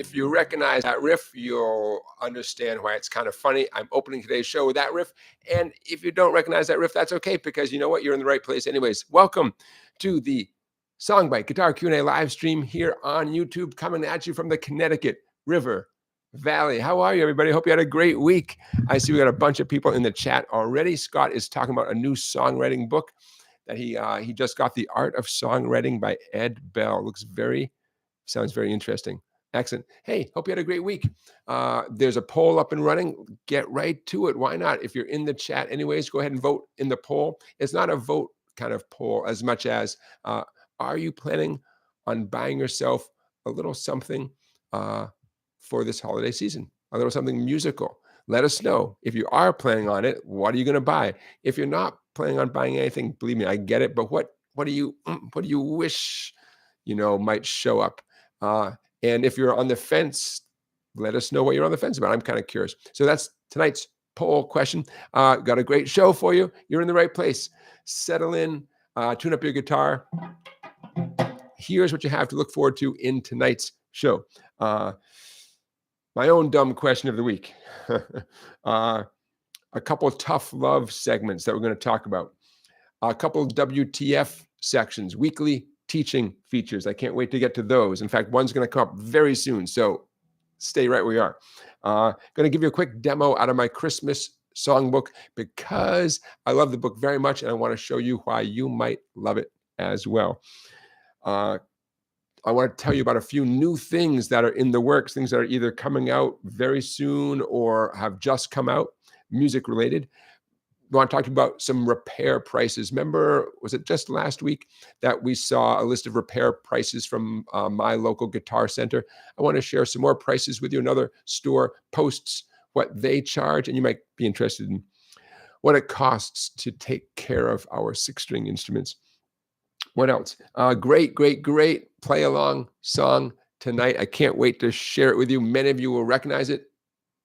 If you recognize that riff, you'll understand why it's kind of funny. I'm opening today's show with that riff. And if you don't recognize that riff, that's okay, because you know what? You're in the right place anyways. Welcome to the SongBike Guitar Q&A live stream here on YouTube, coming at you from the Connecticut River Valley. How are you, everybody? Hope you had a great week. I see we got a bunch of people in the chat already. Scott is talking about a new songwriting book that he just got, The Art of Songwriting by Ed Bell. Sounds very interesting. Excellent. Hey, hope you had a great week. There's a poll up and running. Get right to it. Why not? If you're in the chat anyways, go ahead and vote in the poll. It's not a vote kind of poll as much as, are you planning on buying yourself a little something for this holiday season? A little something musical. Let us know. If you are planning on it, what are you going to buy? If you're not planning on buying anything, believe me, I get it. But what do you wish, might show up? And if you're on the fence, let us know what you're on the fence about. I'm kind of curious. So that's tonight's poll question. Got a great show for you. You're in the right place. Settle in, tune up your guitar. Here's what you have to look forward to in tonight's show. My own dumb question of the week. A couple of tough love segments that we're going to talk about. A couple of WTF sections, weekly teaching features. I can't wait to get to those. In fact, one's going to come up very soon, so stay right where you are. Going to give you a quick demo out of my Christmas songbook because I love the book very much, and I want to show you why you might love it as well. I want to tell you about a few new things that are in the works, things that are either coming out very soon or have just come out, music related. I want to talk about some repair prices. Remember, was it just last week that we saw a list of repair prices from my local guitar center? I want to share some more prices with you. Another store posts what they charge, and you might be interested in what it costs to take care of our 6-string instruments. What else? Great play along song tonight. I can't wait to share it with you. Many of you will recognize it.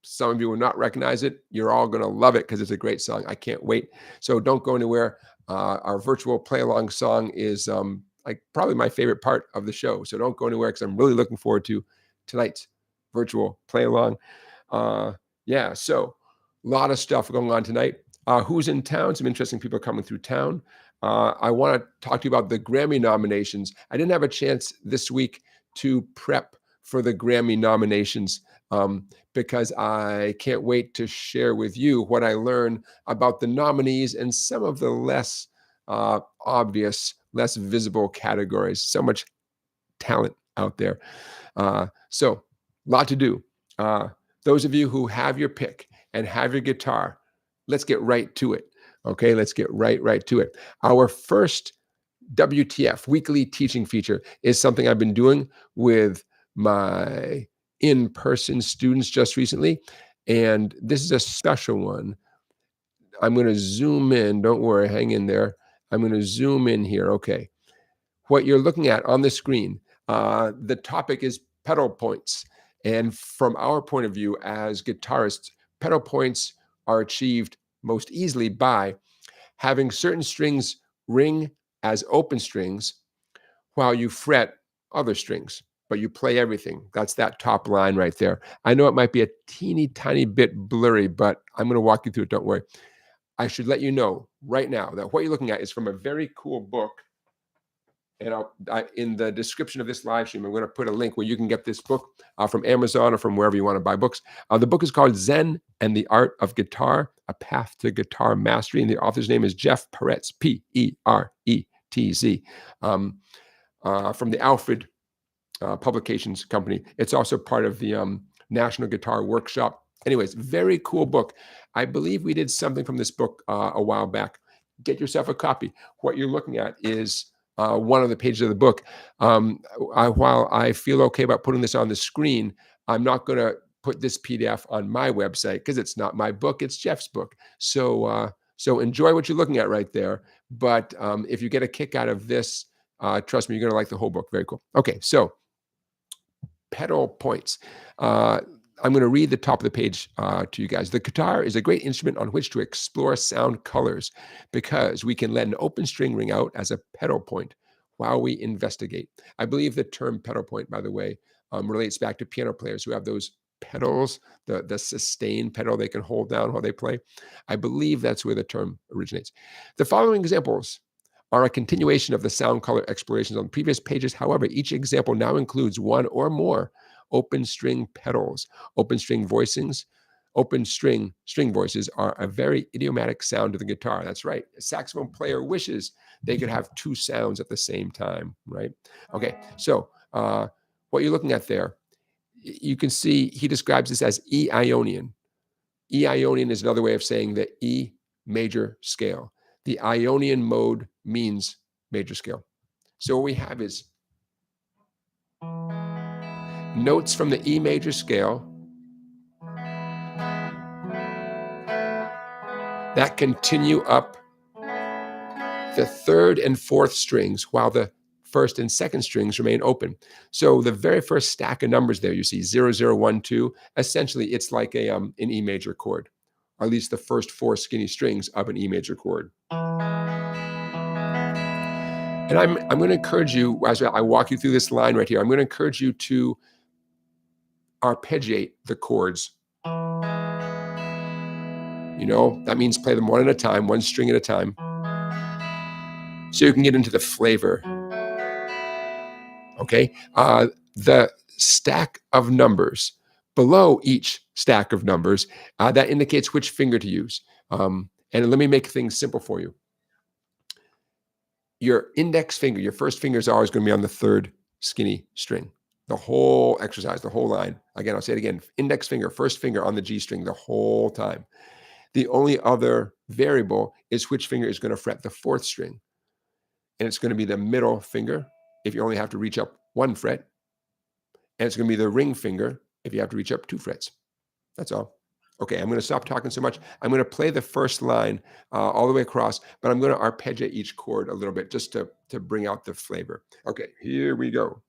Some of you will not recognize it. You're all going to love it because it's a great song. I can't wait. So don't go anywhere. Our virtual play along song is like probably my favorite part of the show. So don't go anywhere because I'm really looking forward to tonight's virtual play along. So a lot of stuff going on tonight. Who's in town? Some interesting people coming through town. I want to talk to you about the Grammy nominations. I didn't have a chance this week to prep for the Grammy nominations because I can't wait to share with you what I learned about the nominees and some of the less obvious, less visible categories. So much talent out there. So a lot to do. Those of you who have your pick and have your guitar, let's get right to it. Okay, let's get right to it. Our first WTF, weekly teaching feature, is something I've been doing with my in-person students just recently. And this is a special one. I'm going to zoom in. Don't worry, hang in there. I'm going to zoom in here. Okay. What you're looking at on the screen, the topic is pedal points. And from our point of view as guitarists, pedal points are achieved most easily by having certain strings ring as open strings while you fret other strings, but you play everything. That's that top line right there. I know it might be a teeny tiny bit blurry, but I'm going to walk you through it. Don't worry. I should let you know right now that what you're looking at is from a very cool book. And in the description of this live stream, I'm going to put a link where you can get this book from Amazon or from wherever you want to buy books. The book is called Zen and the Art of Guitar, A Path to Guitar Mastery. And the author's name is Jeff Peretz, Peretz, from the Alfred Publications Company. It's also part of the National Guitar Workshop. Anyways, very cool book. I believe we did something from this book a while back. Get yourself a copy. What you're looking at is one of the pages of the book. While I feel okay about putting this on the screen, I'm not going to put this PDF on my website because it's not my book, it's Jeff's book. So enjoy what you're looking at right there. But if you get a kick out of this, trust me, you're going to like the whole book. Very cool. Okay, so pedal points. I'm going to read the top of the page to you guys. The guitar is a great instrument on which to explore sound colors because we can let an open string ring out as a pedal point while we investigate. I believe the term pedal point, by the way, relates back to piano players who have those pedals, the sustain pedal they can hold down while they play. I believe that's where the term originates. The following examples are a continuation of the sound color explorations on previous pages. However, each example now includes one or more open string pedals. Open string voicings, open string voices are a very idiomatic sound to the guitar. That's right. A saxophone player wishes they could have two sounds at the same time, right? Okay, so what you're looking at there, you can see he describes this as E Ionian. E Ionian is another way of saying the E major scale. The Ionian mode means major scale. So what we have is notes from the E major scale that continue up the third and fourth strings while the first and second strings remain open. So the very first stack of numbers there, you see 0, 0, 1, 2, essentially it's like an E major chord, or at least the first four skinny strings of an E major chord. And I'm going to encourage you, as I walk you through this line right here, I'm going to encourage you to arpeggiate the chords. You know, that means play them one at a time, one string at a time, so you can get into the flavor. Okay? The stack of numbers below each stack of numbers, that indicates which finger to use. And let me make things simple for you. Your index finger, your first finger is always going to be on the third skinny string. The whole exercise, the whole line. Again, I'll say it again. Index finger, first finger on the G string the whole time. The only other variable is which finger is going to fret the fourth string. And it's going to be the middle finger if you only have to reach up one fret. And it's going to be the ring finger if you have to reach up two frets. That's all. Okay, I'm going to stop talking so much. I'm going to play the first line all the way across, but I'm going to arpeggiate each chord a little bit just to bring out the flavor. Okay, here we go.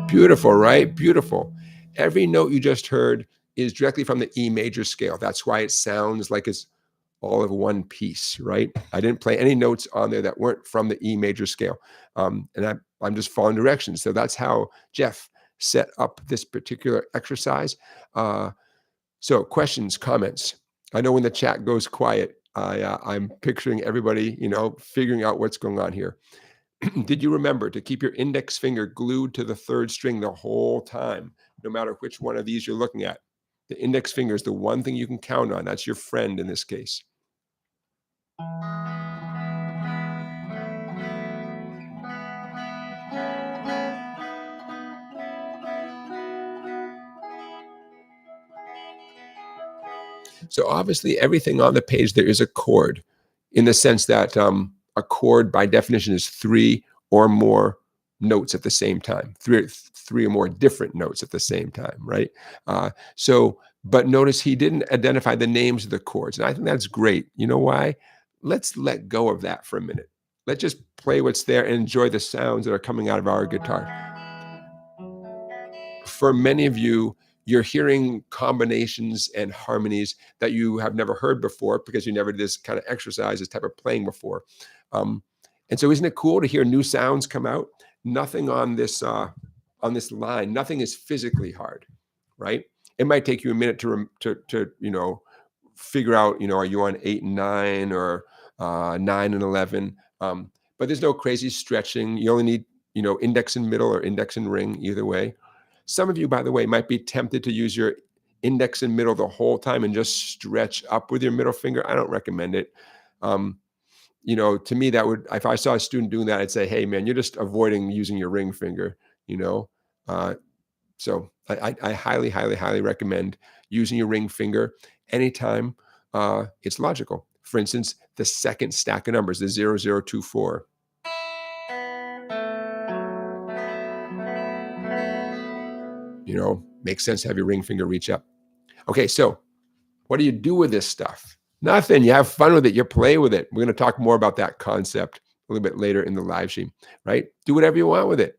Beautiful, right? Beautiful. Every note you just heard is directly from the E major scale. That's why it sounds like it's all of one piece, right? I didn't play any notes on there that weren't from the E major scale. And I'm just following directions. So that's how Jeff set up this particular exercise. So questions, comments. I know when the chat goes quiet, I'm picturing everybody, you know, figuring out what's going on here. Did you remember to keep your index finger glued to the third string the whole time, no matter which one of these you're looking at? The index finger is the one thing you can count on. That's your friend in this case. So obviously everything on the page there is a chord, in the sense that a chord by definition is three or more notes at the same time, three or more different notes at the same time, right? But notice he didn't identify the names of the chords, and I think that's great. You know why? Let's let go of that for a minute. Let's just play what's there and enjoy the sounds that are coming out of our guitar. For many of you, you're hearing combinations and harmonies that you have never heard before because you never did this kind of exercise, this type of playing before. And so isn't it cool to hear new sounds come out? Nothing on this line, nothing is physically hard, right? It might take you a minute to you know, figure out, you know, are you on 8 and 9 or 9 and 11? But there's no crazy stretching. You only need, you know, index and middle or index and ring, either way. Some of you, by the way, might be tempted to use your index and middle the whole time and just stretch up with your middle finger. I don't recommend it. You know, to me, that would, if I saw a student doing that, I'd say, hey, man, you're just avoiding using your ring finger, you know? So I highly, highly, highly recommend using your ring finger anytime it's logical. For instance, the second stack of numbers, the 0024. makes sense to have your ring finger reach up. Okay, so what do you do with this stuff? Nothing. You have fun with it. You play with it. We're going to talk more about that concept a little bit later in the live stream, right? Do whatever you want with it.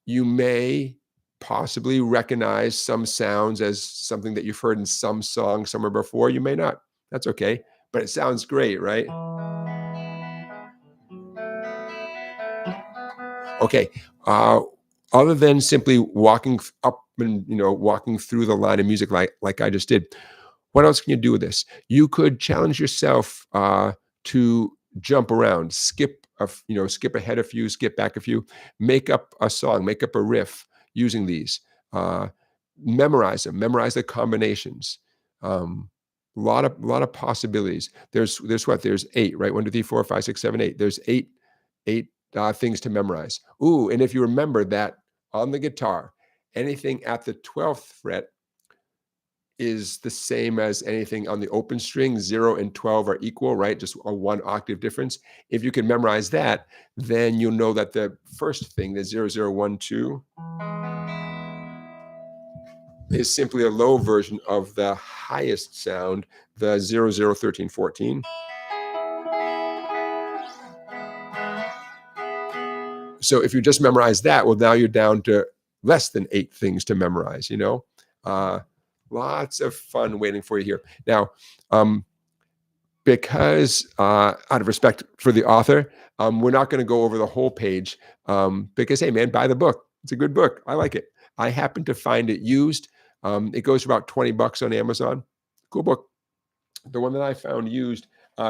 You may possibly recognize some sounds as something that you've heard in some song somewhere before. You may not. That's okay. But it sounds great, right? Okay. Other than simply walking up and walking through the line of music like I just did, what else can you do with this? You could challenge yourself to jump around, skip ahead a few, skip back a few, make up a song, make up a riff using these. Memorize them, memorize the combinations. Lot of possibilities. There's 8, right? 1, 2, 3, 4, 5, 6, 7, 8. There's eight things to memorize. Ooh, and if you remember that on the guitar, anything at the 12th fret is the same as anything on the open string. 0 and 12 are equal, right? Just a 1 octave difference. If you can memorize that, then you'll know that the first thing, the 0, 0, 1, 2, is simply a low version of the highest sound, the 0, 0, 13, 14. So if you just memorize that, well, now you're down to less than 8 things to memorize, Lots of fun waiting for you here. Now, because out of respect for the author, we're not going to go over the whole page because, hey, man, buy the book. It's a good book. I like it. I happen to find it used. It goes for about $20 on Amazon. Cool book. The one that I found used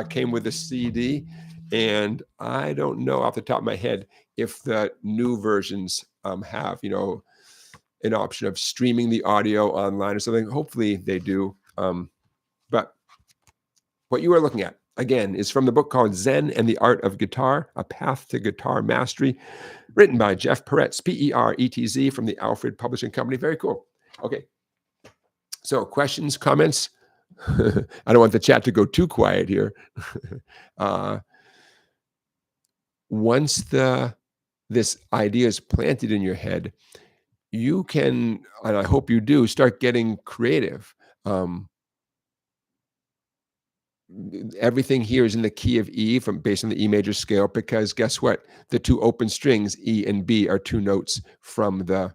came with a CD, and I don't know off the top of my head if the new versions have, an option of streaming the audio online or something. Hopefully they do. But what you are looking at, again, is from the book called Zen and the Art of Guitar, A Path to Guitar Mastery, written by Jeff Peretz, P-E-R-E-T-Z, from the Alfred Publishing Company. Very cool. Okay. So questions, comments? I don't want the chat to go too quiet here. Once this idea is planted in your head, you can, and I hope you do, start getting creative. Everything here is in the key of E based on the E major scale, because guess what? The 2 open strings, E and B, are 2 notes from the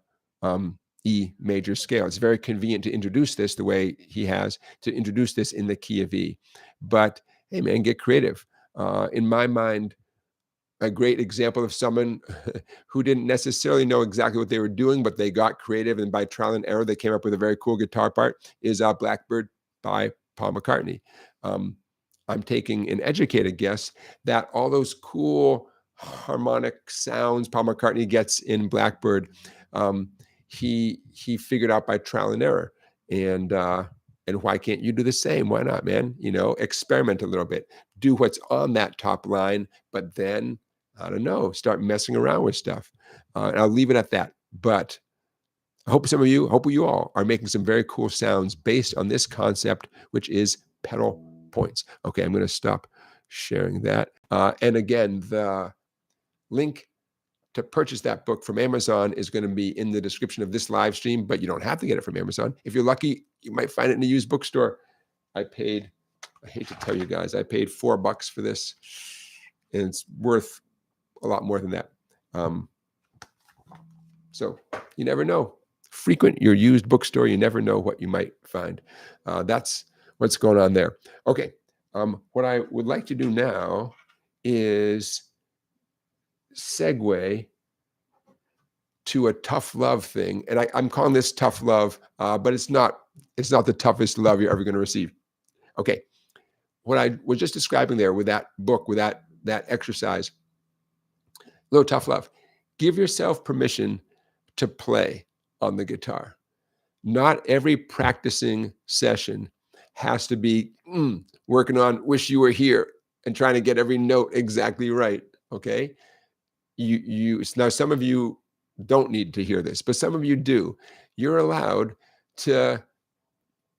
E major scale. It's very convenient to introduce this the way he has, to introduce this in the key of E. But hey, man, get creative. In my mind, a great example of someone who didn't necessarily know exactly what they were doing, but they got creative, and by trial and error, they came up with a very cool guitar part, is Blackbird by Paul McCartney. I'm taking an educated guess that all those cool harmonic sounds Paul McCartney gets in Blackbird, he figured out by trial and error. And why can't you do the same? Why not, man? Experiment a little bit. Do what's on that top line, but then, I don't know, start messing around with stuff. And I'll leave it at that. But I hope you all are making some very cool sounds based on this concept, which is pedal points. Okay, I'm going to stop sharing that. And again, the link to purchase that book from Amazon is going to be in the description of this live stream, but you don't have to get it from Amazon. If you're lucky, you might find it in a used bookstore. I hate to tell you guys, I paid $4 for this, and it's worth a lot more than that. So you never know. Frequent your used bookstore. You never know what you might find. That's what's going on there. Okay. What I would like to do now is segue to a tough love thing. And I'm calling this tough love, but it's not the toughest love you're ever going to receive. Okay. What I was just describing there with that book, with that exercise, a little tough love. Give yourself permission to play on the guitar. Not every practicing session has to be working on "Wish You Were Here" and trying to get every note exactly right. Okay. Now, some of you don't need to hear this, but some of you do. You're allowed to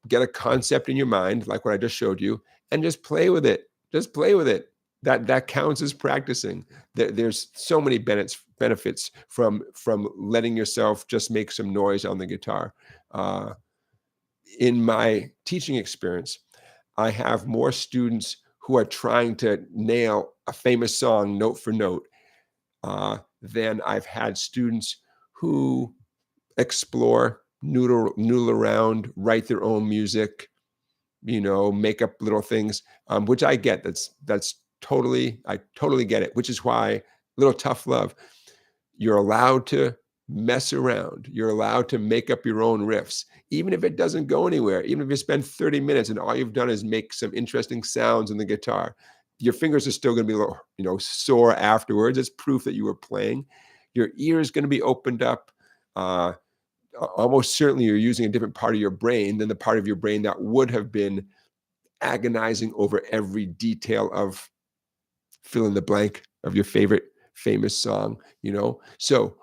get a concept in your mind, like what I just showed you, and just play with it. Just play with it. that counts as practicing. There's so many benefits from letting yourself just make some noise on the guitar. In my teaching experience, I have more students who are trying to nail a famous song note for note than I've had students who explore, noodle around, write their own music, make up little things, which I get. That's totally, I totally get it, which is why little tough love, you're allowed to mess around. You're allowed to make up your own riffs, even if it doesn't go anywhere, even if you spend 30 minutes and all you've done is make some interesting sounds on the guitar. Your fingers are still going to be a little, sore afterwards. It's proof that you were playing. Your ear is going to be opened up. Almost certainly you're using a different part of your brain than the part of your brain that would have been agonizing over every detail of fill in the blank of your favorite famous song, So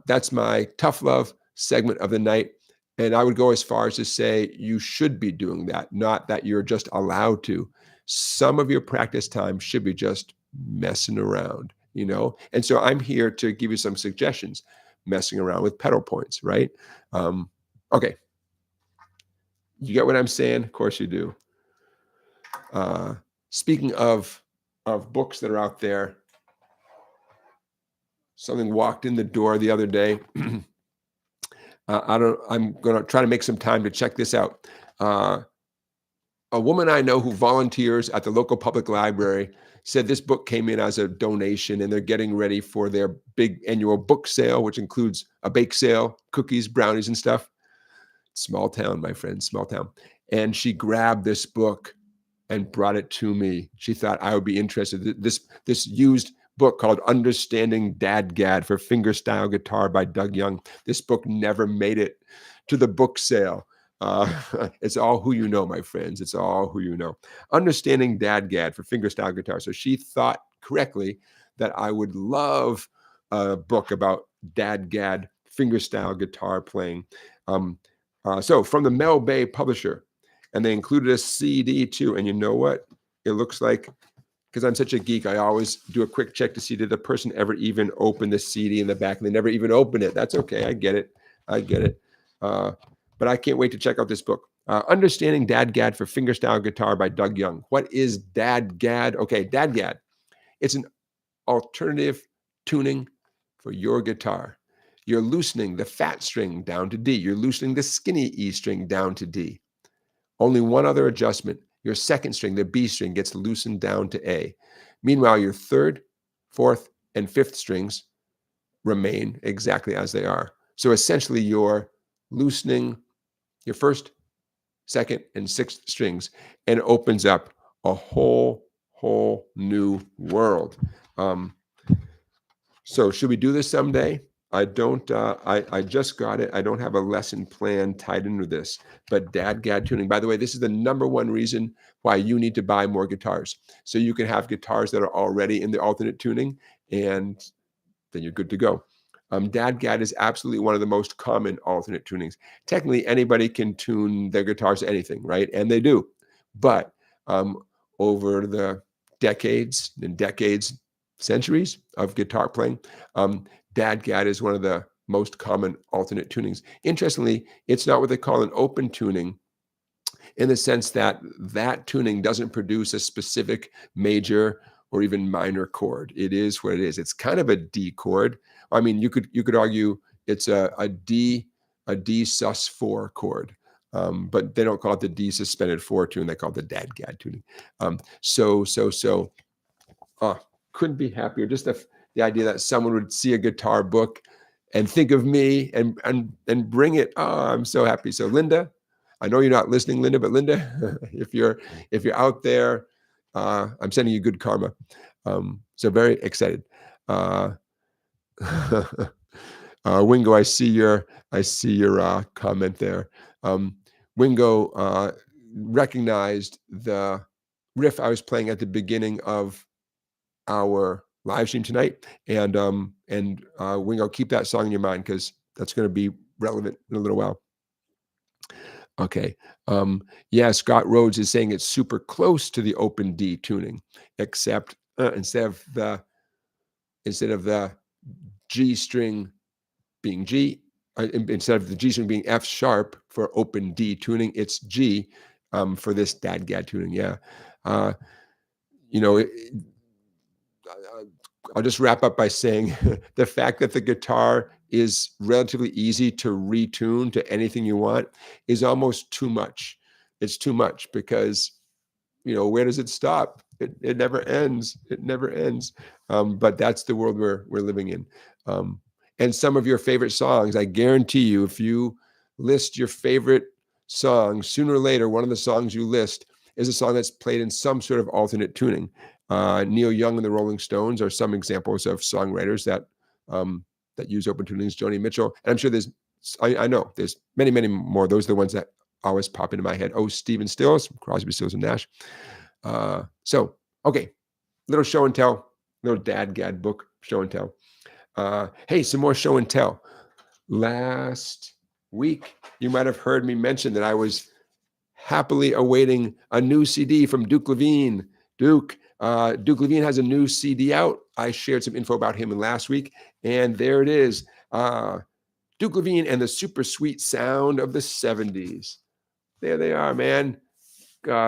that's my tough love segment of the night. And I would go as far as to say you should be doing that, not that you're just allowed to. Some of your practice time should be just messing around, And so I'm here to give you some suggestions. Messing around with pedal points, right? Okay. You get what I'm saying? Of course you do. Speaking of books that are out there, something walked in the door the other day. I'm going to try to make some time to check this out. A woman I know who volunteers at the local public library said this book came in as a donation and they're getting ready for their big annual book sale, which includes a bake sale, cookies, brownies, and stuff. Small town, my friend, small town. And she grabbed this book and brought it to me. She thought I would be interested. This used book called Understanding DADGAD for Fingerstyle Guitar by Doug Young. This book never made it to the book sale. It's all who you know, my friends. It's all who you know. Understanding DADGAD for Fingerstyle Guitar. So she thought correctly that I would love a book about DADGAD fingerstyle guitar playing. So from the Mel Bay publisher, and they included a CD too. And you know what? It looks like, because I'm such a geek, I always do a quick check to see did the person ever even open the CD in the back, and they never even open it. That's okay. I get it. But I can't wait to check out this book. Understanding DADGAD for Fingerstyle Guitar by Doug Young. What is DADGAD? Okay, DADGAD. It's an alternative tuning for your guitar. You're loosening the fat string down to D. You're loosening the skinny E string down to D. Only one other adjustment. Your second string, the B string, gets loosened down to A. Meanwhile, your third, fourth, and fifth strings remain exactly as they are. So essentially, you're loosening your first, second, and sixth strings, and it opens up a whole new world. So should we do this someday? I don't, I just got it. I don't have a lesson plan tied into this, but DADGAD tuning, by the way, this is the #1 reason why you need to buy more guitars. So you can have guitars that are already in the alternate tuning, and then you're good to go. DADGAD is absolutely one of the most common alternate tunings. Technically, anybody can tune their guitars to anything, right? And they do. But over the decades and decades, centuries of guitar playing, DADGAD is one of the most common alternate tunings. Interestingly, it's not what they call an open tuning, in the sense that that tuning doesn't produce a specific major or even minor chord. It is what it is. It's kind of a D chord. I mean, you could argue it's a D sus4 chord, but they don't call it the D suspended 4 tune. They call it the DADGAD tuning. Couldn't be happier. Just the idea that someone would see a guitar book and think of me and bring it. Oh, I'm so happy. So Linda, I know you're not listening, Linda, but Linda, if you're out there, I'm sending you good karma. So very excited. Wingo, I see your comment there. Wingo recognized the riff I was playing at the beginning of our live stream tonight, and Wingo, keep that song in your mind because that's going to be relevant in a little while. Okay. Yeah, Scott Rhodes is saying it's super close to the open D tuning, except instead of the G string being G, instead of the G string being F sharp for open D tuning, it's G for this DADGAD tuning. Yeah. You know, I'll just wrap up by saying the fact that the guitar is relatively easy to retune to anything you want is almost too much. It's too much because, you know, where does it stop? It never ends. It never ends. But that's the world we're living in. And some of your favorite songs, I guarantee you, if you list your favorite songs, sooner or later, one of the songs you list is a song that's played in some sort of alternate tuning. Neil Young and the Rolling Stones are some examples of songwriters that use open tunings. Joni Mitchell, and I'm sure I know there's many, many more. Those are the ones that always pop into my head. Oh, Stephen Stills, Crosby, Stills, and Nash. So, okay, little show and tell, little DADGAD book show and tell. Hey, some more show and tell. Last week, you might have heard me mention that I was happily awaiting a new CD from Duke Levine. Duke Levine has a new CD out. I shared some info about him in last week, and there it is. Duke Levine and the super sweet sound of the 70s. There they are, man.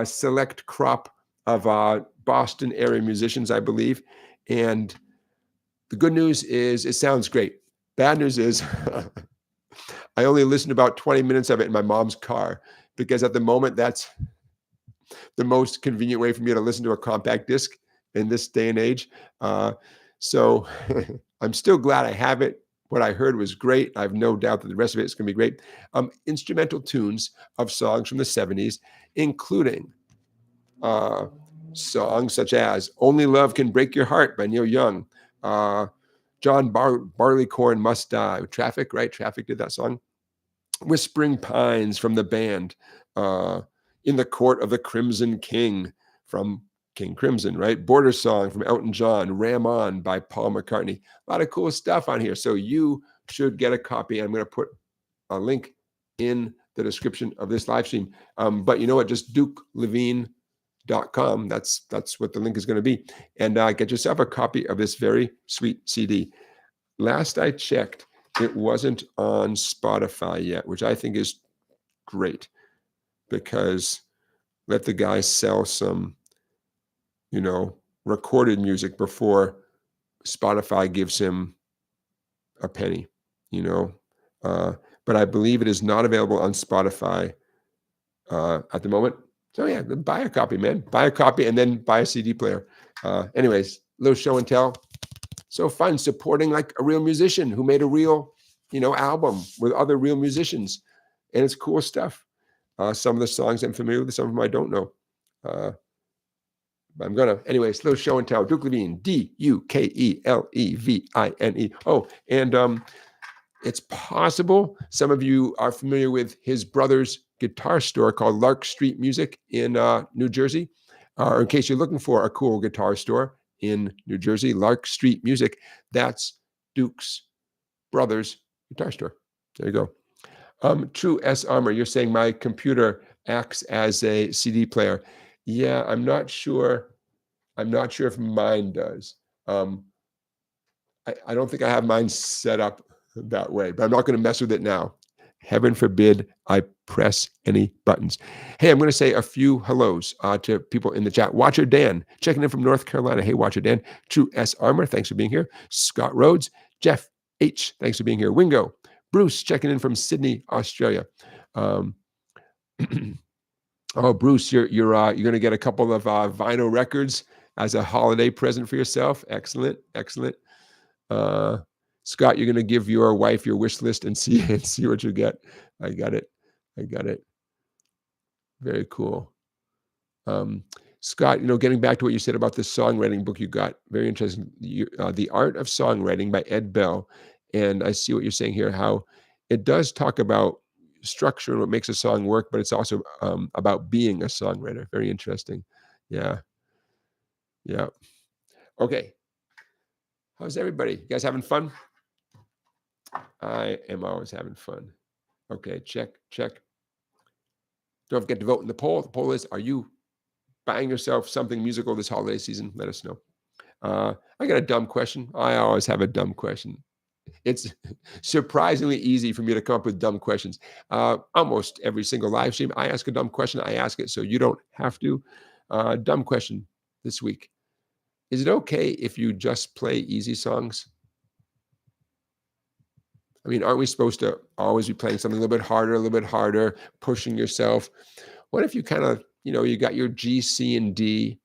Select crop of Boston area musicians, I believe. And the good news is it sounds great. Bad news is I only listened to about 20 minutes of it in my mom's car because at the moment that's the most convenient way for me to listen to a compact disc in this day and age. So I'm still glad I have it. What I heard was great. I have no doubt that the rest of it is going to be great. Instrumental tunes of songs from the 70s, including songs such as Only Love Can Break Your Heart by Neil Young. John Barleycorn Must Die. Traffic, right? Traffic did that song. Whispering Pines from the band. In the Court of the Crimson King from King Crimson, right? Border Song from Elton John. Ram On by Paul McCartney. A lot of cool stuff on here. So you should get a copy. I'm going to put a link in the description of this live stream. But you know what? Just DukeLevine.com. That's what the link is going to be. And get yourself a copy of this very sweet CD. Last I checked, it wasn't on Spotify yet, which I think is great because let the guy sell some, you know, recorded music before Spotify gives him a penny, you know. But I believe it is not available on Spotify at the moment. So yeah, buy a copy, man. Buy a copy and then buy a CD player. Anyways, little show and tell. So fun supporting like a real musician who made a real, you know, album with other real musicians. And it's cool stuff. Some of the songs I'm familiar with, some of them I don't know. I'm gonna, anyways, little show and tell. Duke Levine, Dukelevine. Oh, and it's possible some of you are familiar with his brother's guitar store called Lark Street Music in New Jersey. Or in case you're looking for a cool guitar store in New Jersey, Lark Street Music, that's Duke's brother's guitar store. There you go. True S Armor, you're saying my computer acts as a CD player. Yeah, I'm not sure if mine does. I don't think I have mine set up that way, but I'm not going to mess with it now. Heaven forbid I press any buttons. Hey, I'm going to say a few hellos to people in the chat. Watcher Dan, checking in from North Carolina. Hey, Watcher Dan. True S Armor, thanks for being here. Scott Rhodes. Jeff H, thanks for being here. Wingo. Bruce, checking in from Sydney, Australia. Oh, Bruce, you're going to get a couple of vinyl records as a holiday present for yourself. Excellent, excellent. Scott, you're going to give your wife your wish list and see what you get. I got it. Very cool. Scott, you know, getting back to what you said about the songwriting book you got, very interesting. The Art of Songwriting by Ed Bell. And I see what you're saying here, how it does talk about structure and what makes a song work, but it's also about being a songwriter. Very interesting. Yeah. Okay. How's everybody? You guys having fun? I am always having fun. Okay, check. Don't forget to vote in the poll. The poll is, are you buying yourself something musical this holiday season? Let us know. I got a dumb question. I always have a dumb question. It's surprisingly easy for me to come up with dumb questions. Almost every single live stream, I ask a dumb question. I ask it so you don't have to. Dumb question this week. Is it okay if you just play easy songs? I mean, aren't we supposed to always be playing something a little bit harder, pushing yourself? What if you kind of, you got your G, C, and D,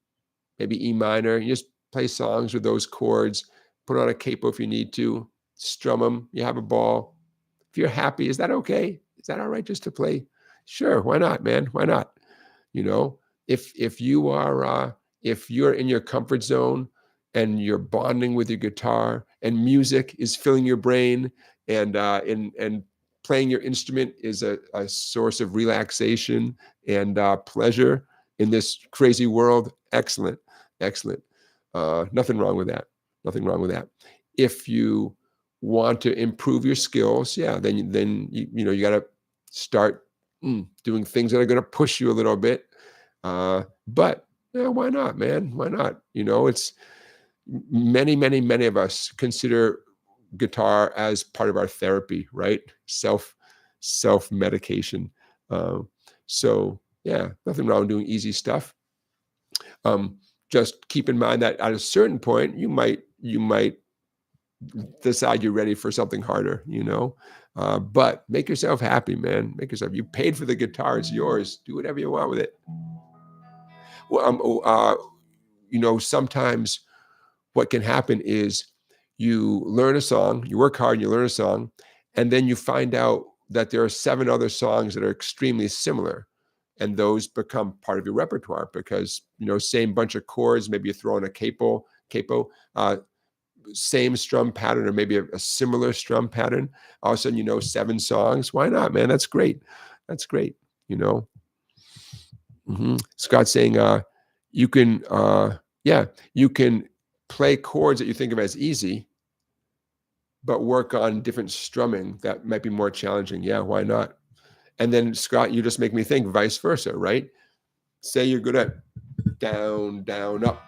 maybe E minor, you just play songs with those chords, put on a capo if you need to, strum them, you have a ball. If you're happy, is that okay? Is that all right just to play? Sure, why not, man? Why not? You know, if you are if you're in your comfort zone and you're bonding with your guitar and music is filling your brain and playing your instrument is a source of relaxation and pleasure in this crazy world, excellent, excellent. Nothing wrong with that. Nothing wrong with that. If you want to improve your skills, yeah, then you got to start doing things that are going to push you a little bit. But yeah, why not, man? Why not? It's many of us consider guitar as part of our therapy, right? Self medication. So yeah, nothing wrong with doing easy stuff. Just keep in mind that at a certain point, you might decide you're ready for something harder, but make yourself happy, man. You paid for the guitar, it's yours. Do whatever you want with it. Well, sometimes what can happen is you learn a song, you work hard, and you learn a song, and then you find out that there are 7 other songs that are extremely similar. And those become part of your repertoire because, same bunch of chords, maybe you throw in a capo, same strum pattern, or maybe a similar strum pattern. All of a sudden, 7 songs. Why not, man? That's great. That's great. Scott's saying, you can play chords that you think of as easy, but work on different strumming that might be more challenging. Yeah, why not? And then Scott, you just make me think vice versa, right? Say you're good at down, down, up,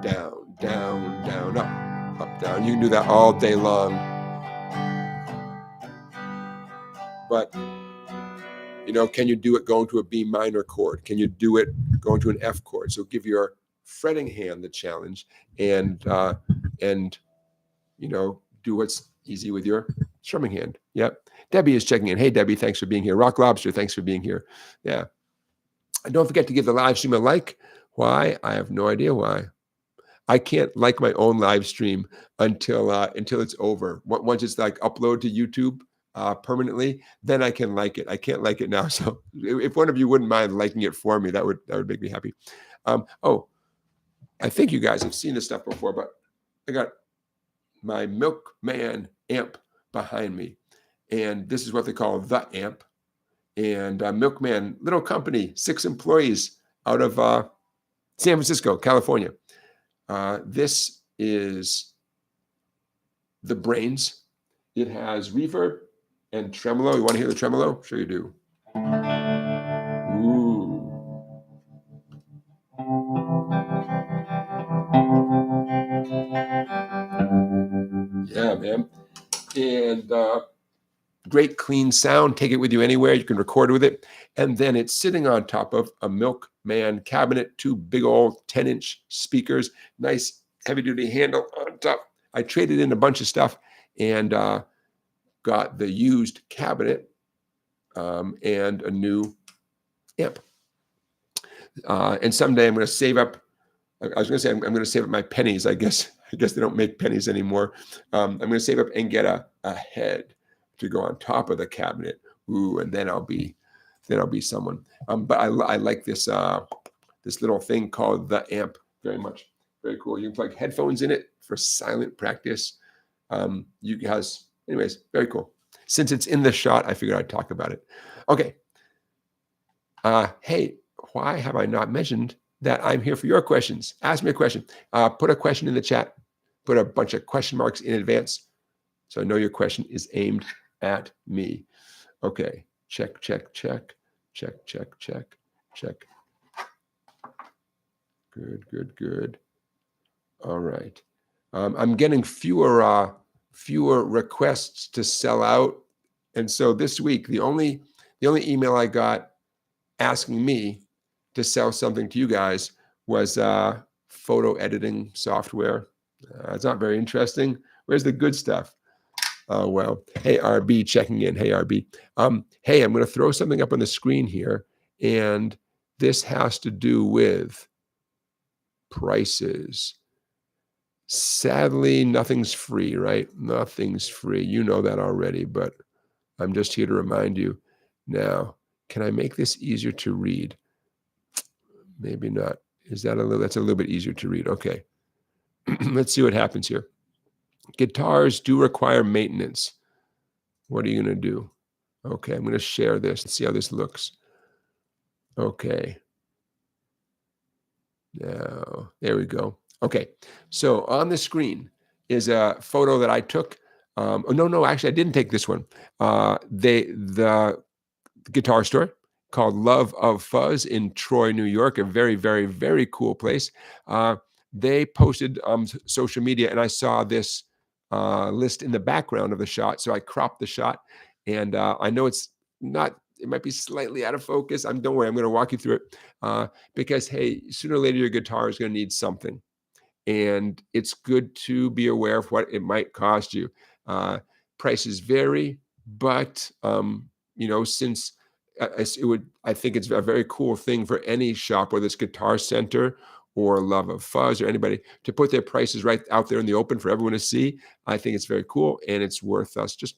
down, down, down, up, down. You can do that all day long. But, can you do it going to a B minor chord? Can you do it going to an F chord? So give your fretting hand the challenge and do what's easy with your strumming hand. Yep. Debbie is checking in. Hey, Debbie, thanks for being here. Rock Lobster, thanks for being here. Yeah. And don't forget to give the live stream a like. Why? I have no idea why. I can't like my own live stream until it's over. Once it's like upload to YouTube permanently, then I can like it. I can't like it now. So if one of you wouldn't mind liking it for me, that would make me happy. I think you guys have seen this stuff before, but I got my Milkman amp behind me. And this is what they call the amp. And Milkman, little company, 6 employees out of San Francisco, California. This is the brains. It has reverb and tremolo. You want to hear the tremolo? Sure you do. Ooh. Yeah, man. And great clean sound. Take it with you anywhere. You can record with it. And then it's sitting on top of a Milkman cabinet, 2 big old 10-inch speakers, nice heavy-duty handle on top. I traded in a bunch of stuff and got the used cabinet and a new amp. And someday I'm going to save up. I was going to say I'm going to save up my pennies. I guess they don't make pennies anymore. I'm going to save up and get a head to go on top of the cabinet. Ooh, and then I'll be someone. But I like this this little thing called the amp very much. Very cool. You can plug headphones in it for silent practice. You guys, anyways, very cool. Since it's in the shot, I figured I'd talk about it. Okay. Hey, why have I not mentioned that I'm here for your questions? Ask me a question. Put a question in the chat. Put a bunch of question marks in advance, so I know your question is aimed at me. Okay. Check, check, check, check, check, check, check. Good, good, good. All right. I'm getting fewer requests to sell out, and so this week the only email I got asking me to sell something to you guys was photo editing software. It's not very interesting. Where's the good stuff? Oh, well. Hey, RB, checking in. Hey, RB. Hey, I'm going to throw something up on the screen here, and this has to do with prices. Sadly, nothing's free, right? Nothing's free. You know that already, but I'm just here to remind you. Now, can I make this easier to read? Maybe not. Is that that's a little bit easier to read? Okay. Let's see what happens here. Guitars do require maintenance. What are you going to do? Okay, I'm going to share this and see how this looks. Okay. Now, there we go. Okay, so on the screen is a photo that I took. Oh, no, actually, I didn't take this one. The guitar store called Love of Fuzz in Troy, New York, a very, very, very cool place. They posted on social media, and I saw this list in the background of the shot, so I cropped the shot, and I know it's not. It might be slightly out of focus. Don't worry, I'm going to walk you through it because hey, sooner or later your guitar is going to need something, and it's good to be aware of what it might cost you. Prices vary, but since I think it's a very cool thing for any shop, whether it's Guitar Center or Love of Fuzz or anybody, to put their prices right out there in the open for everyone to see. I think it's very cool, and it's worth us just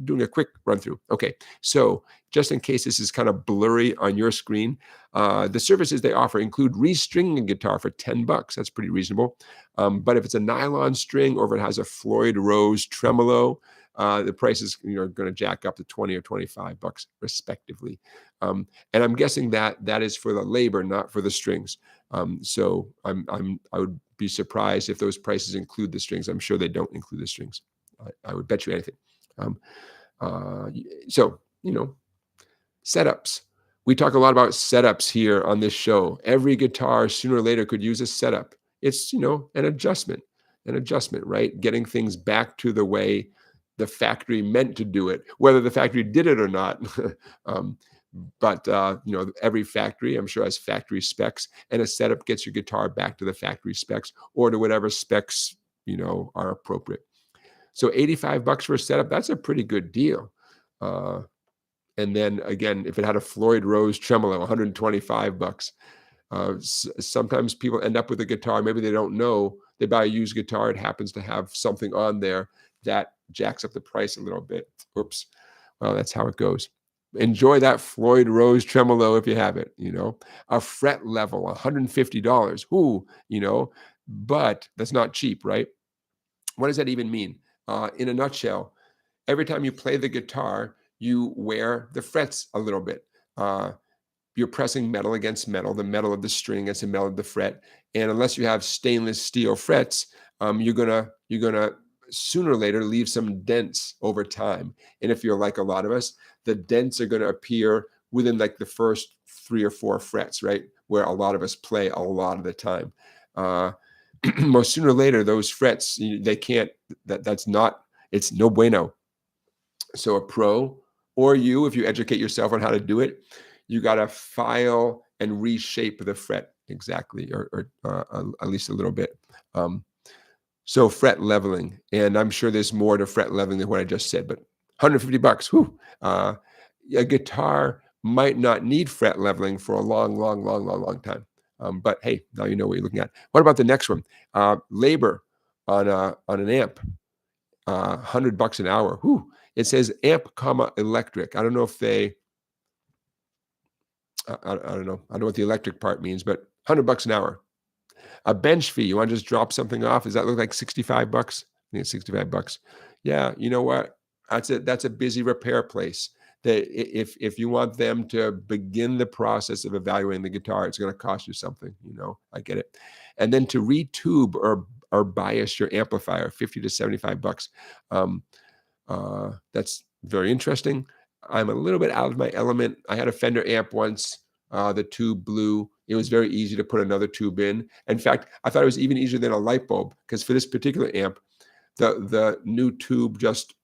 doing a quick run through. Okay, so just in case this is kind of blurry on your screen, the services they offer include restringing a guitar for $10. That's pretty reasonable. But if it's a nylon string or if it has a Floyd Rose tremolo, the price is going to jack up to $20 or $25 respectively. And I'm guessing that is for the labor, not for the strings. So I would be surprised if those prices include the strings. I'm sure they don't include the strings. I would bet you anything. So setups. We talk a lot about setups here on this show. Every guitar sooner or later could use a setup. It's an adjustment, right? Getting things back to the way the factory meant to do it, whether the factory did it or not. But every factory, I'm sure, has factory specs, and a setup gets your guitar back to the factory specs or to whatever specs are appropriate. So $85 for a setup, that's a pretty good deal. And then again, if it had a Floyd Rose tremolo, $125. Sometimes people end up with a guitar, maybe they don't know, they buy a used guitar, it happens to have something on there that jacks up the price a little bit. Oops. Well, that's how it goes. Enjoy that Floyd Rose tremolo if you have it, A fret level, $150. Ooh, but that's not cheap, right? What does that even mean? In a nutshell, every time you play the guitar, you wear the frets a little bit. You're pressing metal against metal, the metal of the string against the metal of the fret. And unless you have stainless steel frets, you're gonna sooner or later leave some dents over time. And if you're like a lot of us, the dents are gonna appear within like the first 3 or 4 frets, right? Where a lot of us play a lot of the time. Well, sooner or later, those frets, they can't, it's no bueno. So a pro, or you, if you educate yourself on how to do it, you got to file and reshape the fret exactly, or at least a little bit. So fret leveling, and I'm sure there's more to fret leveling than what I just said, but $150, whew. A guitar might not need fret leveling for a long time. But hey, now you know what you're looking at. What about the next one? Labor on an amp, $100 an hour. Whew. It says amp, electric. I don't know if they. I don't know. I don't know what the electric part means, but $100 an hour. A bench fee. You want to just drop something off? Does that look like $65? I think it's $65. Yeah, you know what? That's a busy repair place. If you want them to begin the process of evaluating the guitar, it's going to cost you something. I get it. And then to retube or bias your amplifier, $50 to $75. That's very interesting. I'm a little bit out of my element. I had a Fender amp once. The tube blew. It was very easy to put another tube in. In fact, I thought it was even easier than a light bulb, because for this particular amp, the new tube just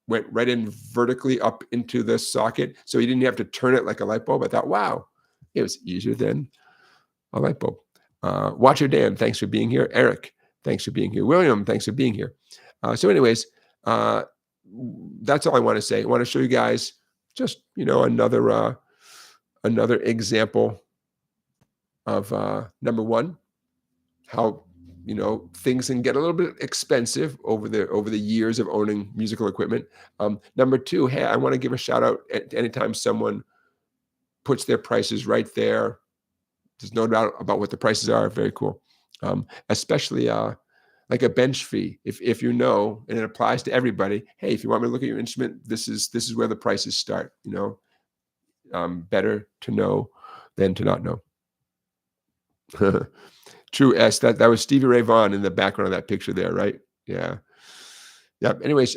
went right in vertically up into the socket, so you didn't have to turn it like a light bulb. I thought, wow, it was easier than a light bulb. Watcher Dan, thanks for being here. Eric, thanks for being here. William, thanks for being here. So anyways, that's all I want to say. I want to show you guys just, another example of number one, how things can get a little bit expensive over the years of owning musical equipment. Number two, hey, I want to give a shout out at anytime someone puts their prices right there. There's no doubt about what the prices are. Very cool. Especially like a bench fee. If you know, and it applies to everybody, hey, if you want me to look at your instrument, this is where the prices start. Better to know than to not know. True, S. That was Stevie Ray Vaughan in the background of that picture there, right? Yeah. Yep. Anyways,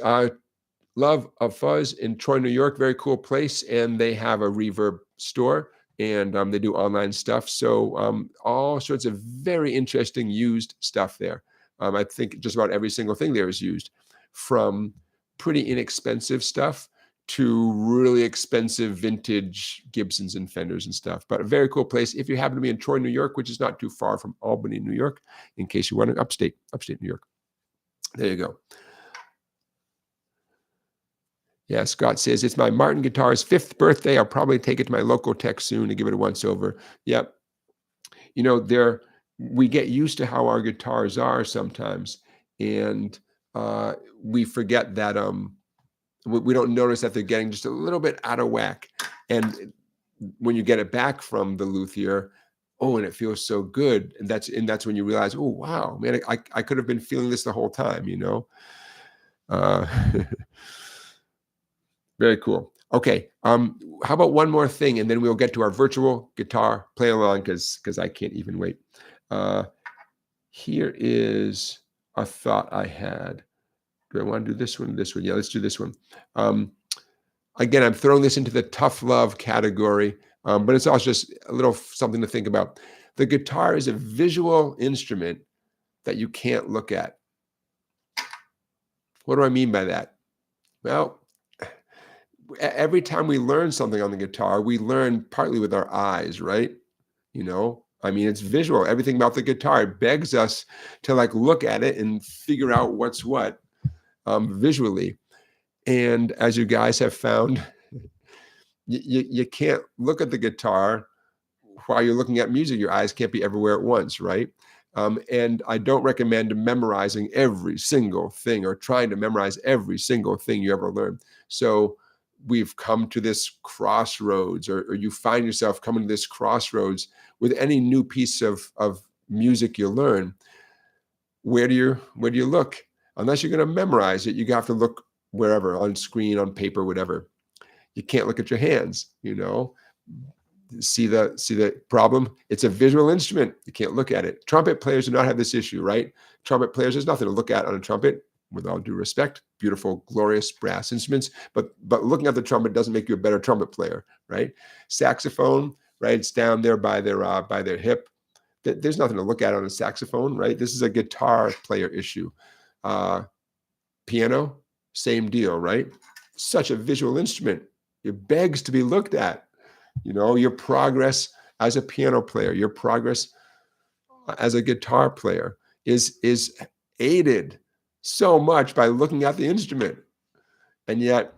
love of Fuzz in Troy, New York. Very cool place, and they have a reverb store, and they do online stuff. So all sorts of very interesting used stuff there. I think just about every single thing there is used, from pretty inexpensive stuff to really expensive vintage Gibsons and Fenders and stuff. But a very cool place if you happen to be in Troy, New York, which is not too far from Albany, New York, in case you want to upstate New York. There you go. Yeah, Scott says, it's my Martin guitar's 5th birthday. I'll probably take it to my local tech soon to give it a once over. Yep. We get used to how our guitars are sometimes, and we forget that we don't notice that they're getting just a little bit out of whack. And when you get it back from the luthier, and it feels so good. And that's when you realize, oh, wow, man, I could have been feeling this the whole time, Very cool. Okay. How about one more thing, and then we'll get to our virtual guitar play along, because I can't even wait. Here is a thought I had. Do I want to do this one? This one? Yeah, let's do this one. Again, I'm throwing this into the tough love category, but it's also just a little something to think about. The guitar is a visual instrument that you can't look at. What do I mean by that? Well, every time we learn something on the guitar, we learn partly with our eyes, right? It's visual. Everything about the guitar begs us to look at it and figure out what's what visually. And as you guys have found, you can't look at the guitar while you're looking at music. Your eyes can't be everywhere at once, right? And I don't recommend memorizing every single thing or trying to memorize every single thing you ever learn. So we've come to this crossroads, or you find yourself coming to this crossroads with any new piece of music you learn. Where do you look? Unless you're going to memorize it, you have to look wherever, on screen, on paper, whatever. You can't look at your hands, See the problem? It's a visual instrument. You can't look at it. Trumpet players do not have this issue, right? Trumpet players, there's nothing to look at on a trumpet, with all due respect. Beautiful, glorious brass instruments, but looking at the trumpet doesn't make you a better trumpet player, right? Saxophone, right? It's down there by their hip. There's nothing to look at on a saxophone, right? This is a guitar player issue. Piano, same deal, right? Such a visual instrument. It begs to be looked at. Your progress as a piano player, your progress as a guitar player is aided so much by looking at the instrument. And yet,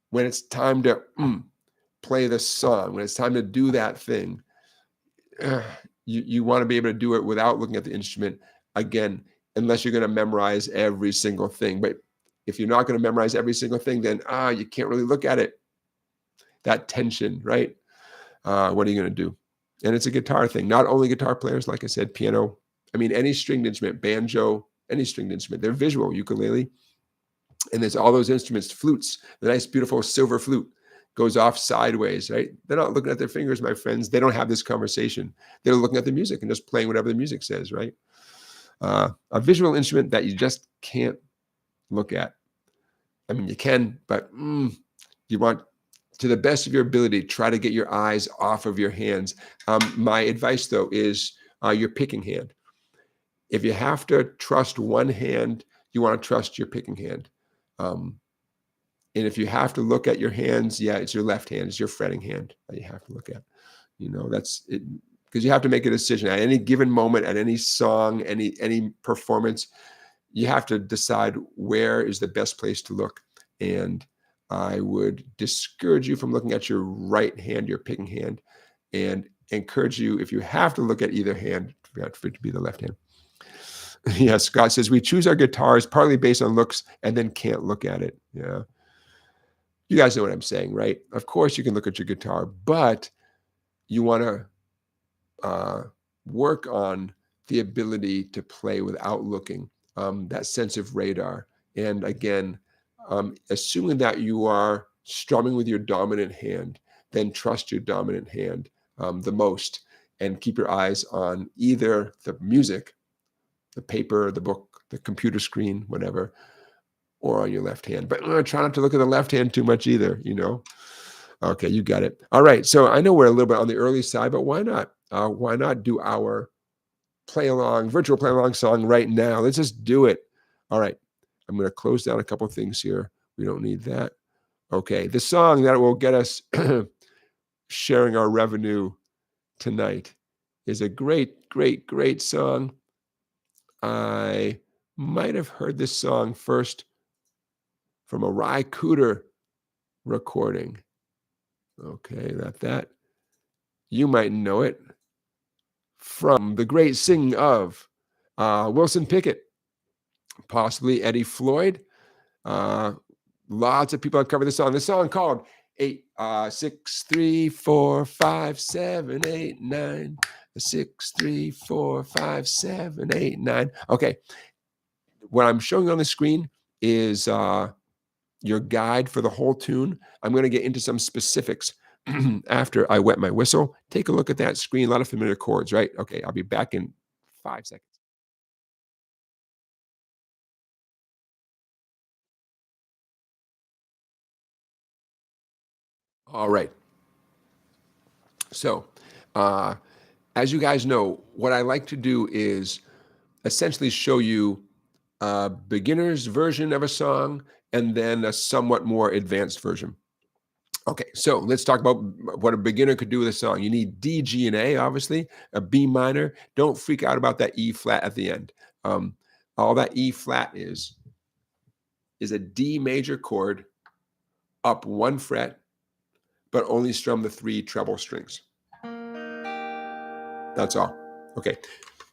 when it's time to play the song, when it's time to do that thing, you want to be able to do it without looking at the instrument, again, unless you're going to memorize every single thing. But if you're not going to memorize every single thing, then you can't really look at it. That tension, right? What are you going to do? And it's a guitar thing. Not only guitar players, like I said, piano. Any stringed instrument, banjo, any stringed instrument. They're visual, ukulele. And there's all those instruments, flutes. The nice, beautiful silver flute goes off sideways, right? They're not looking at their fingers, my friends. They don't have this conversation. They're looking at the music and just playing whatever the music says, right? A visual instrument that you just can't look at. You can, but you want to the best of your ability, try to get your eyes off of your hands. My advice, though, is your picking hand. If you have to trust one hand, you want to trust your picking hand. And if you have to look at your hands, yeah, it's your left hand, it's your fretting hand that you have to look at. That's it, because you have to make a decision at any given moment, at any song, any performance. You have to decide where is the best place to look. And I would discourage you from looking at your right hand, your picking hand, and encourage you, if you have to look at either hand, for it to be the left hand. Yeah, Scott says, we choose our guitars partly based on looks and then can't look at it. Yeah. You guys know what I'm saying, right? Of course you can look at your guitar, but you want to work on the ability to play without looking, that sense of radar. And again, assuming that you are strumming with your dominant hand, then trust your dominant hand the most, and keep your eyes on either the music, the paper, the book, the computer screen, whatever, or on your left hand. But try not to look at the left hand too much either, Okay, you got it. All right, so I know we're a little bit on the early side, but why not? Why not do our virtual play along song right now? Let's just do it. All right, I'm going to close down a couple of things here. We don't need that. Okay, the song that will get us sharing our revenue tonight is a great, great, great song. I might have heard this song first from a Ry Cooder recording. Okay, not that. You might know it from the great singing of Wilson Pickett, possibly Eddie Floyd. Lots of people have covered this song. This song called 8, 6, 3, 4, 5, 7, 8, 9. 6, 3, 4, 5, 7, 8, 9. Okay. What I'm showing you on the screen is your guide for the whole tune. I'm going to get into some specifics after I wet my whistle. Take a look at that screen. A lot of familiar chords, right? Okay, I'll be back in 5 seconds. All right. So, as you guys know, what I like to do is essentially show you a beginner's version of a song and then a somewhat more advanced version. Okay, so let's talk about what a beginner could do with a song. You need D, G, and A, obviously, a B minor. Don't freak out about that E flat at the end. All that E flat is a D major chord up 1 fret, but only strum the 3 treble strings. That's all. Okay,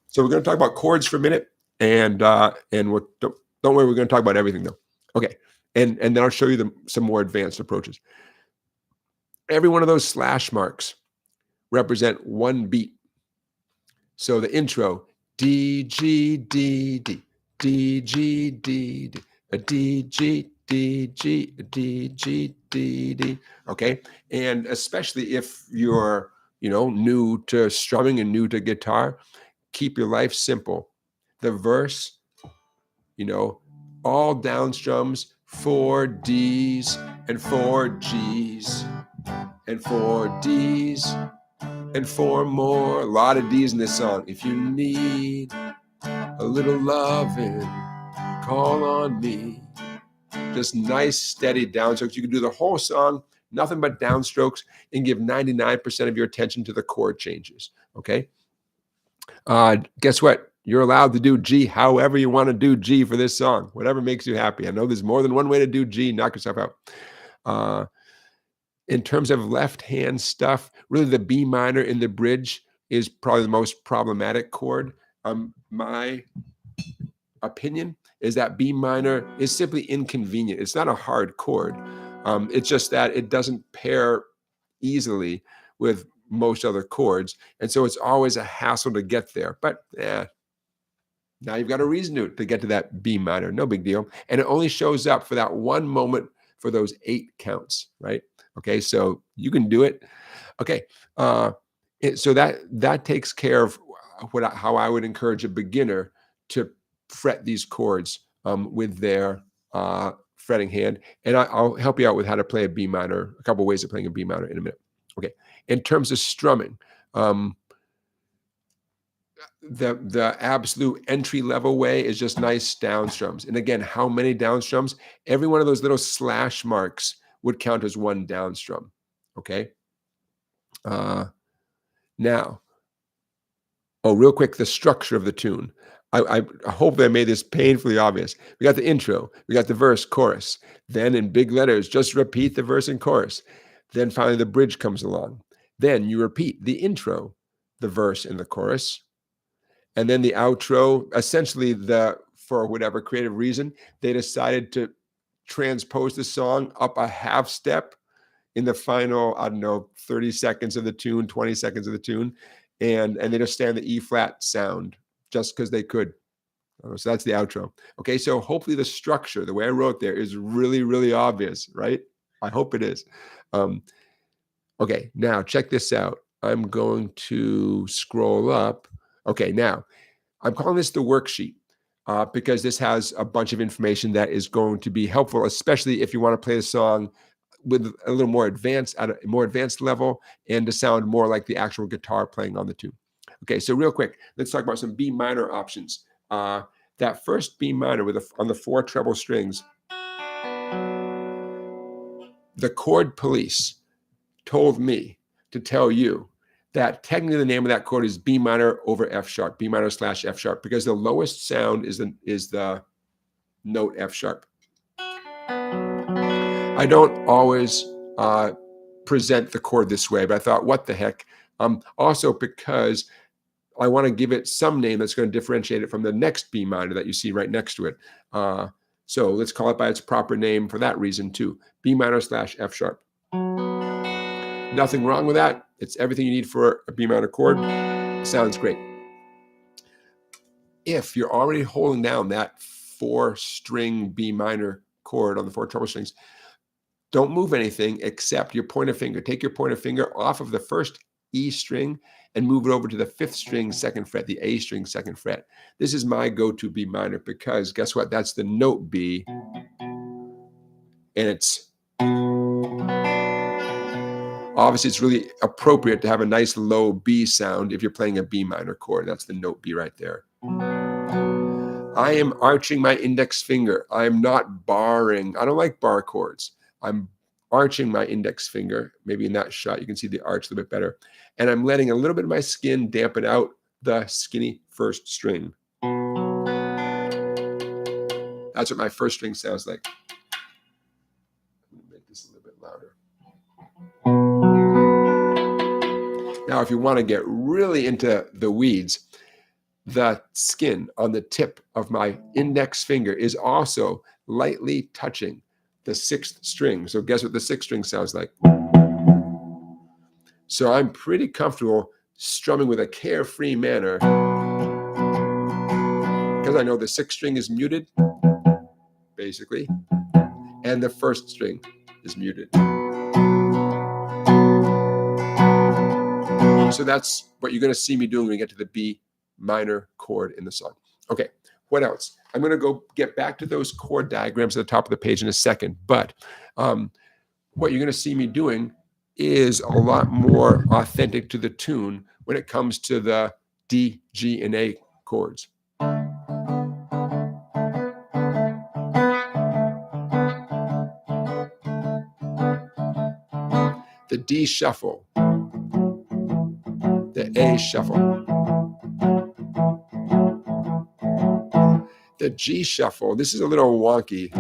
so we're going to talk about chords for a minute, and don't worry, we're going to talk about everything though. Okay, and then I'll show you some more advanced approaches. Every one of those slash marks represent 1 beat. So the intro, D, G, D, D, D, G, D, D, a D, G, D, G, a D, G, D, D. Okay, and especially if you're new to strumming and new to guitar, keep your life simple. The verse, all down strums, 4 Ds and 4 Gs and 4 Ds and 4 more. A lot of Ds in this song. If you need a little loving, call on me. Just nice, steady downstrokes. You can do the whole song, nothing but downstrokes, and give 99% of your attention to the chord changes. Okay? Guess what? You're allowed to do G however you want to do G for this song, whatever makes you happy. I know there's more than one way to do G. Knock yourself out. In terms of left hand stuff, really the B minor in the bridge is probably the most problematic chord. My opinion is that B minor is simply inconvenient. It's not a hard chord. It's just that it doesn't pair easily with most other chords. And so it's always a hassle to get there. But now you've got a reason to get to that B minor. No big deal. And it only shows up for that one moment for those 8 counts, right? Okay, so you can do it. Okay, so that takes care of how I would encourage a beginner to fret these chords with their fretting hand, and I'll help you out with how to play a B minor, a couple ways of playing a B minor in a minute. Okay, in terms of strumming, the absolute entry level way is just nice down strums. And again, how many down strums? Every one of those little slash marks would count as one down strum. Okay. Now, real quick, the structure of the tune. I hope I made this painfully obvious. We got the intro, we got the verse, chorus. Then in big letters, just repeat the verse and chorus. Then finally the bridge comes along. Then you repeat the intro, the verse, and the chorus. And then the outro, essentially for whatever creative reason, they decided to transpose the song up a half step in the final, I don't know, 30 seconds of the tune, 20 seconds of the tune. And they just stay on the E flat sound just because they could. So that's the outro. Okay, so hopefully the structure, the way I wrote there, is really, really obvious, right? I hope it is. Okay, now check this out. I'm going to scroll up. Okay, now I'm calling this the worksheet because this has a bunch of information that is going to be helpful, especially if you want to play a song with a little more advanced, at a more advanced level, and to sound more like the actual guitar playing on the tune. Okay, so real quick, let's talk about some B minor options. That first B minor on the 4 treble strings, the chord police told me to tell you that technically the name of that chord is B minor over F sharp, B minor / F sharp, because the lowest sound is the note F sharp. I don't always present the chord this way, but I thought, what the heck? Also because I want to give it some name that's going to differentiate it from the next B minor that you see right next to it. So let's call it by its proper name for that reason too, B minor / F sharp. Nothing wrong with that. It's everything you need for a B minor chord. Sounds great. If you're already holding down that 4-string B minor chord on the 4 treble strings, don't move anything except your pointer finger. Take your pointer finger off of the first E string and move it over to the 5th string 2nd fret, the A string 2nd fret. This is my go-to B minor because guess what? That's the note B, and it's obviously it's really appropriate to have a nice low B sound if you're playing a B minor chord. That's the note B right there. I am arching my index finger. I'm not barring. I don't like bar chords. I'm arching my index finger. Maybe in that shot you can see the arch a little bit better. And I'm letting a little bit of my skin dampen out the skinny 1st string. That's what my 1st string sounds like. Let me make this a little bit louder. Now, if you want to get really into the weeds, the skin on the tip of my index finger is also lightly touching the 6th string. So guess what the 6th string sounds like? So I'm pretty comfortable strumming with a carefree manner because I know the 6th string is muted, basically, and the 1st string is muted. So that's what you're going to see me doing when we get to the B minor chord in the song. Okay, what else? I'm going to go get back to those chord diagrams at the top of the page in a second, but what you're going to see me doing is a lot more authentic to the tune when it comes to the D, G, and A chords. The D shuffle, the A shuffle, the G shuffle. This is a little wonky.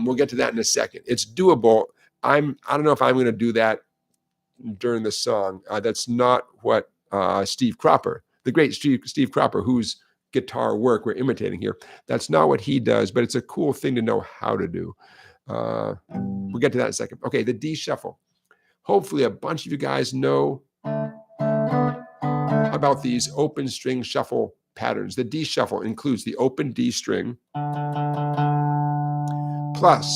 We'll get to that in a second. It's doable. I don't know if I'm going to do that during the song. That's not what Steve Cropper, the great Steve Cropper, whose guitar work we're imitating here, that's not what he does, but it's a cool thing to know how to do. We'll get to that in a second. Okay, the D shuffle. Hopefully a bunch of you guys know about these open string shuffle patterns. The D shuffle includes the open D string plus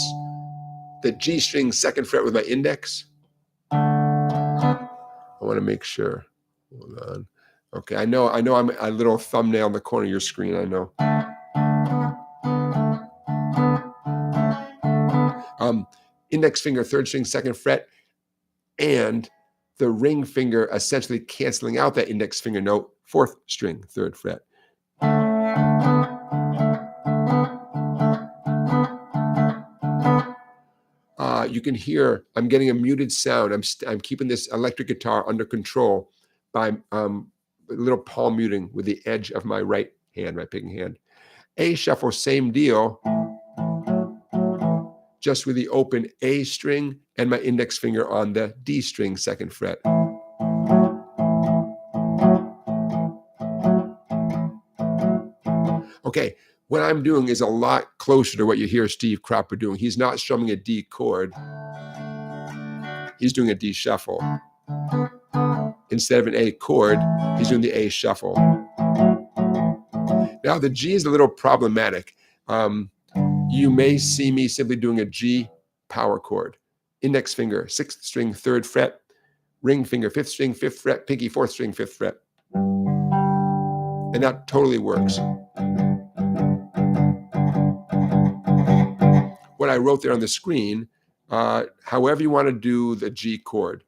the G string 2nd fret with my index. I want to make sure. Hold on. Okay, I know I'm a little thumbnail in the corner of your screen, I know. Index finger, 3rd string, 2nd fret, and the ring finger essentially canceling out that index finger note, 4th string, 3rd fret. You can hear I'm getting a muted sound. I'm keeping this electric guitar under control by a little palm muting with the edge of my right hand, my picking hand. A shuffle, same deal, just with the open A string and my index finger on the D string, 2nd fret. Okay, what I'm doing is a lot closer to what you hear Steve Cropper doing. He's not strumming a D chord. He's doing a D shuffle. Instead of an A chord, he's doing the A shuffle. Now, the G is a little problematic. You may see me simply doing a G power chord. Index finger, 6th string, 3rd fret. Ring finger, 5th string, 5th fret. Pinky, 4th string, 5th fret. And that totally works. What I wrote there on the screen, however you want to do the G chord.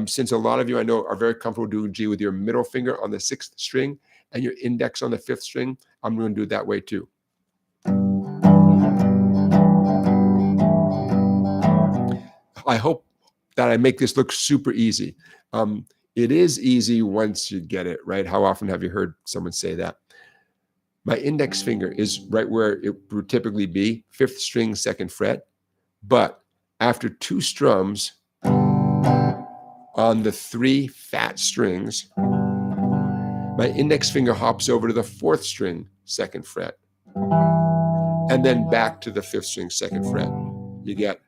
Since a lot of you I know are very comfortable doing G with your middle finger on the 6th string and your index on the 5th string, I'm going to do it that way too. I hope that I make this look super easy. It is easy once you get it, right? How often have you heard someone say that? My index finger is right where it would typically be, 5th string, 2nd fret. But after 2 strums on the 3 fat strings, my index finger hops over to the 4th string, 2nd fret. And then back to the 5th string, 2nd fret. You get.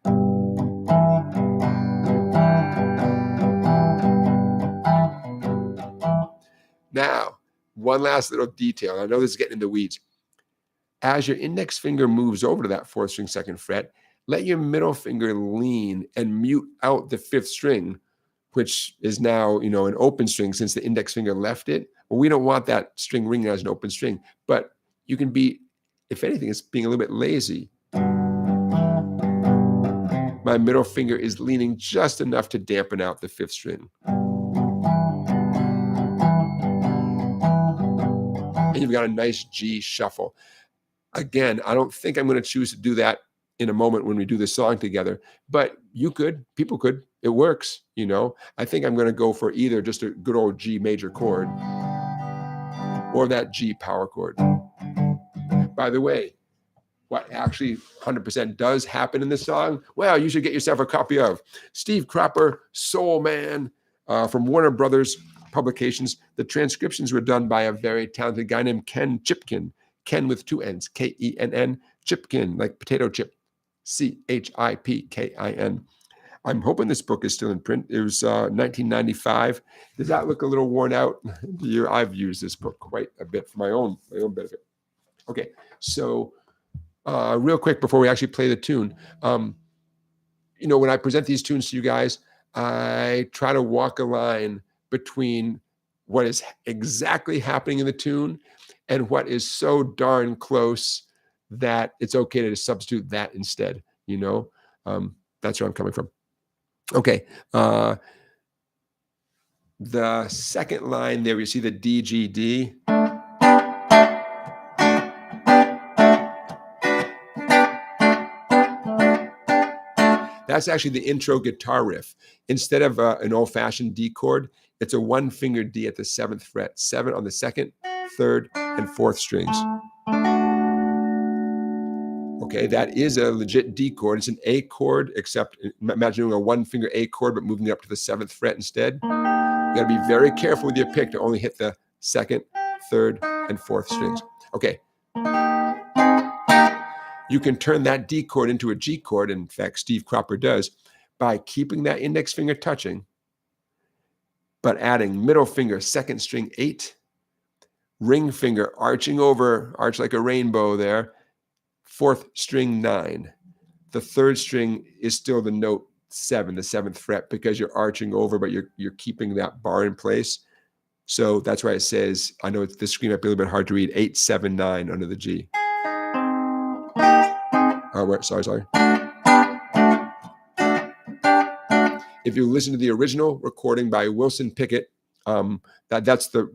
Now, one last little detail. I know this is getting in the weeds. As your index finger moves over to that 4th string, 2nd fret, let your middle finger lean and mute out the 5th string, which is now, an open string since the index finger left it. Well, we don't want that string ringing as an open string, but you can be, if anything, it's being a little bit lazy. My middle finger is leaning just enough to dampen out the 5th string. And you've got a nice G shuffle. Again, I don't think I'm going to choose to do that in a moment when we do the song together, but people could, it works, I think I'm going to go for either just a good old G major chord or that G power chord. By the way, what actually 100% does happen in this song, well, you should get yourself a copy of Steve Cropper, Soul Man, from Warner Brothers Publications. The transcriptions were done by a very talented guy named Ken Chipkin. Ken with 2 N's, Kenn, Chipkin, like potato chip, Chipkin. I'm hoping this book is still in print. It was 1995. Does that look a little worn out? I've used this book quite a bit for my own benefit. Okay, so real quick before we actually play the tune, when I present these tunes to you guys, I try to walk a line between what is exactly happening in the tune and what is so darn close that it's okay to substitute that instead. That's where I'm coming from. Okay. The second line there, you see the DGD. That's actually the intro guitar riff. Instead of an old-fashioned D chord, it's a 1-finger D at the 7th fret, 7 on the 2nd, 3rd, and 4th strings. Okay, that is a legit D chord. It's an A chord, except imagine doing a 1-finger A chord, but moving it up to the 7th fret instead. You got to be very careful with your pick to only hit the 2nd, 3rd, and 4th strings. Okay. You can turn that D chord into a G chord. In fact, Steve Cropper does by keeping that index finger touching, but adding middle finger, 2nd string 8, ring finger arching over, arch like a rainbow there, 4th string 9. The 3rd string is still the note 7, the 7th fret, because you're arching over, but you're keeping that bar in place. So that's why it says, I know the screen might be a little bit hard to read, 879 under the G. Oh, wait, sorry. If you listen to the original recording by Wilson Pickett, that's the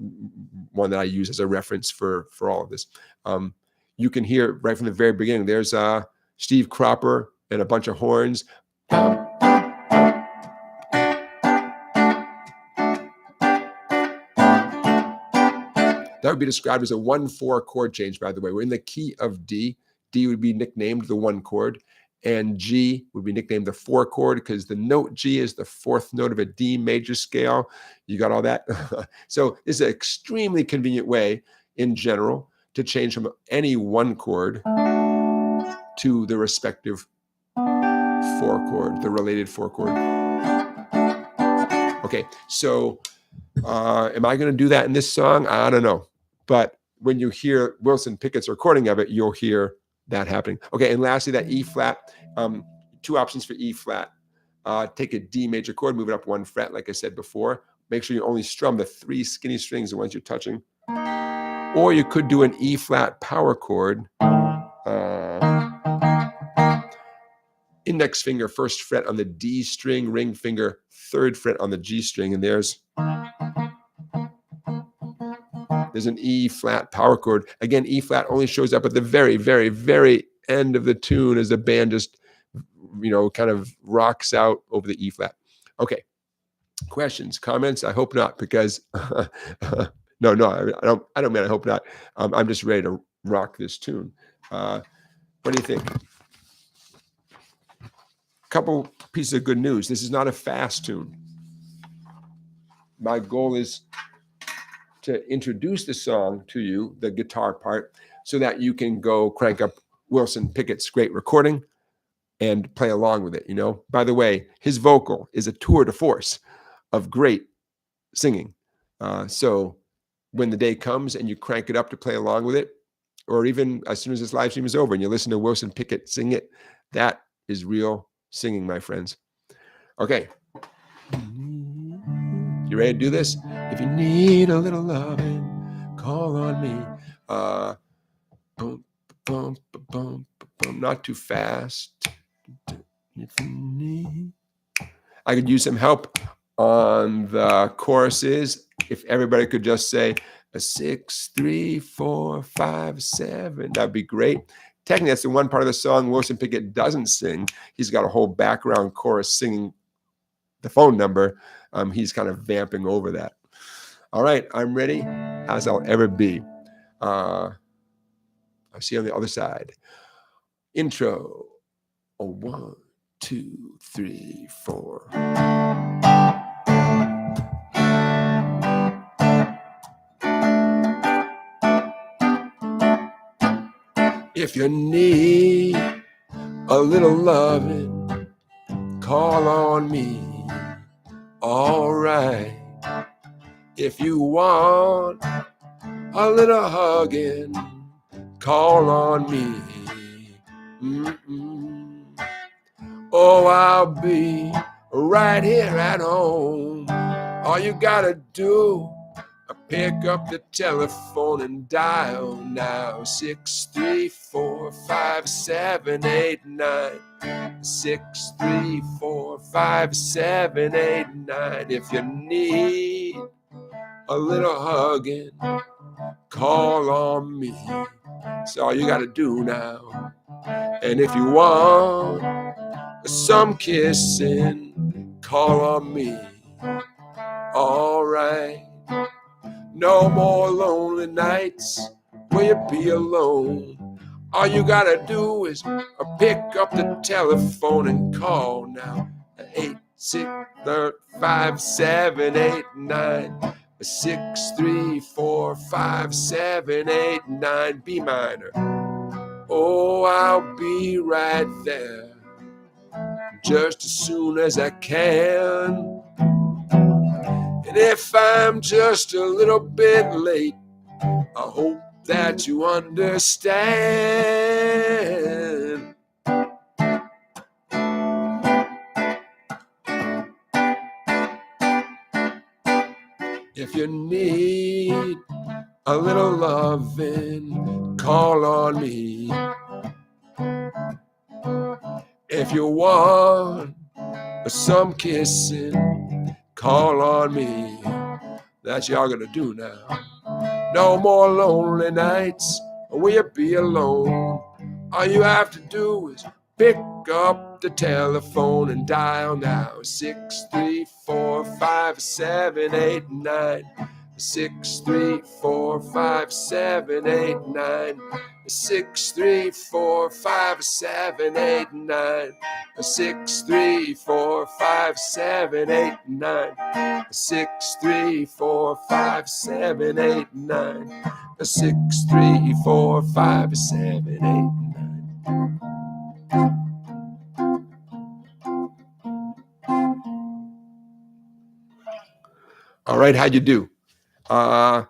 one that I use as a reference for all of this. You can hear right from the very beginning. There's Steve Cropper and a bunch of horns. That would be described as a 1/4 chord change, by the way. We're in the key of D. D would be nicknamed the 1 chord, and G would be nicknamed the 4 chord because the note G is the 4th note of a D major scale. You got all that? So this is an extremely convenient way in general to change from any 1 chord to the respective 4 chord, the related 4 chord. Okay, so am I going to do that in this song? I don't know. But when you hear Wilson Pickett's recording of it, you'll hear that happening. Okay, and lastly, that E flat. 2 options for E flat. Take a D major chord, move it up 1 fret, like I said before. Make sure you only strum the 3 skinny strings, the ones you're touching. Or you could do an E flat power chord. Index finger 1st fret on the D string, ring finger 3rd fret on the G string, and there's an E flat power chord. Again, E flat only shows up at the very, very, very end of the tune as the band just, kind of rocks out over the E flat. Okay. Questions, comments? I hope not, because no, I don't mean I hope not. I'm just ready to rock this tune. What do you think? Couple pieces of good news. This is not a fast tune. My goal is to introduce the song to you, the guitar part, so that you can go crank up Wilson Pickett's great recording and play along with it. By the way, his vocal is a tour de force of great singing. So when the day comes and you crank it up to play along with it, or even as soon as this live stream is over and you listen to Wilson Pickett sing it, that is real singing, my friends. Okay. You ready to do this? If you need a little loving, call on me. Boom, boom, boom, boom. Not too fast. If you need. I could use some help on the choruses. If everybody could just say a 6, 3, 4, 5, 7, that'd be great. Technically, that's the one part of the song Wilson Pickett doesn't sing. He's got a whole background chorus singing the phone number. He's kind of vamping over that. All right, I'm ready as I'll ever be. I'll see you on the other side. Intro. 1, 2, 3, 4. If you need a little loving, call on me. All right. If you want a little hugging, call on me. Oh, I'll be right here at home. All you gotta do, pick up the telephone and dial now. 6, 3, 4, 5, 7, 8, 9. 6, 3, 4, 5, 7, 8, 9. If you need a little hugging, call on me. That's all you gotta do now. And if you want some kissing, call on me. All right. No more lonely nights will you be alone. All you gotta do is pick up the telephone and call now. 8, 6, 5, 7, 8, 9. 6, 3, 4, 5, 7, 8, 9. B minor. Oh, I'll be right there just as soon as I can. And if I'm just a little bit late, I hope that you understand. If you need a little loving, call on me. If you want some kissing, call on me. That's y'all gonna do now. No more lonely nights will you be alone. All you have to do is pick up the telephone and dial now. 6345789. 6345789. 6345789. 6345789. 6345789. 6345789. All right, how'd you do? At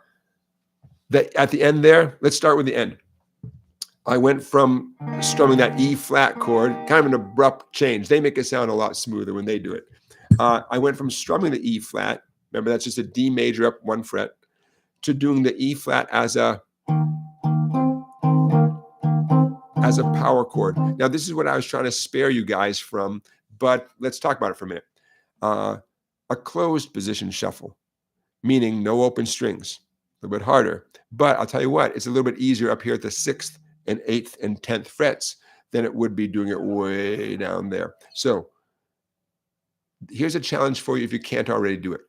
the end there, let's start with the end. I went from strumming that E flat chord, kind of an abrupt change. They make it sound a lot smoother when they do it. I went from strumming the E flat, remember that's just a D major up 1 fret, to doing the E flat as a power chord. Now, this is what I was trying to spare you guys from, but let's talk about it for a minute. A closed position shuffle, meaning no open strings, a little bit harder. But I'll tell you what, it's a little bit easier up here at the 6th and 8th and 10th frets than it would be doing it way down there. So here's a challenge for you if you can't already do it.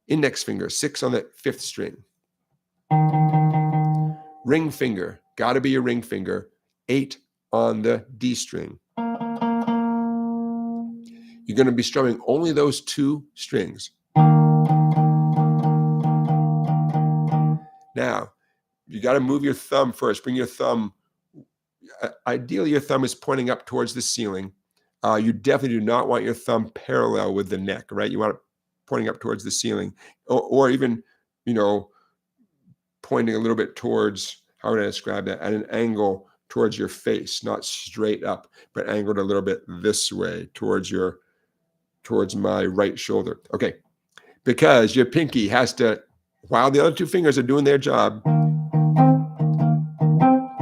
Index finger, 6 on the 5th string. Ring finger, got to be your ring finger, 8 on the D string. You're going to be strumming only those 2 strings. Now, you got to move your thumb first. Bring your thumb. Ideally, your thumb is pointing up towards the ceiling. You definitely do not want your thumb parallel with the neck, right? You want it pointing up towards the ceiling, or even, pointing a little bit towards, how would I describe that, at an angle towards your face, not straight up, but angled a little bit this way towards my right shoulder. Okay, because your pinky has to, while the other 2 fingers are doing their job,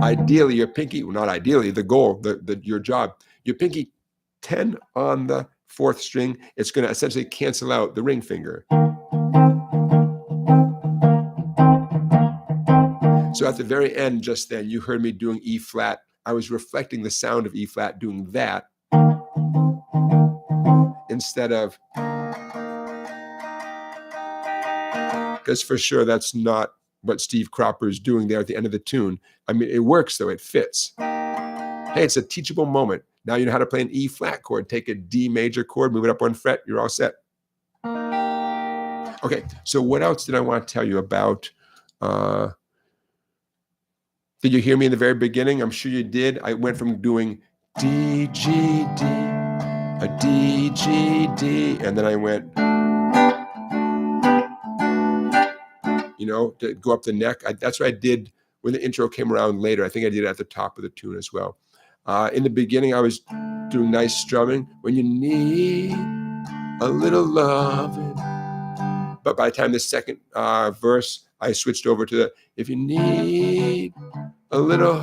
ideally your pinky, well, not ideally, the goal, your job, your pinky 10 on the 4th string, it's going to essentially cancel out the ring finger. So at the very end, just then, you heard me doing E flat. I was reflecting the sound of E flat doing that instead of, because for sure that's not what Steve Cropper is doing there at the end of the tune. I mean, it works though, it fits. Hey, it's a teachable moment. Now you know how to play an E flat chord. Take a D major chord, move it up 1 fret, you're all set. Okay, so what else did I want to tell you about? Did you hear me in the very beginning? I'm sure you did. I went from doing D, G, D, a D, G, D, and then I went, to go up the neck. That's what I did when the intro came around later. I think I did it at the top of the tune as well. In the beginning, I was doing nice strumming. When you need a little loving. But by the time the second verse, I switched over to the, if you need a little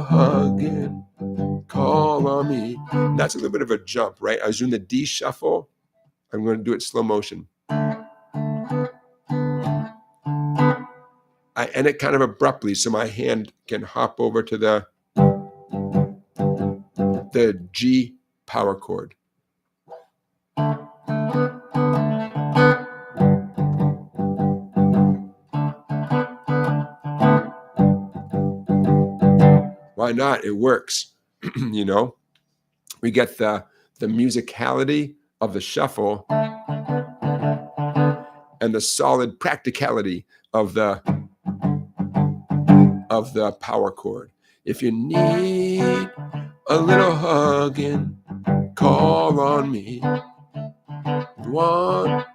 hugging, call on me. And that's a little bit of a jump, right? I was doing the D shuffle. I'm going to do it slow motion. I end it kind of abruptly, so my hand can hop over to the G power chord. Why not? It works. We get the musicality of the shuffle and the solid practicality of the power chord. If you need a little hugging, call on me. Want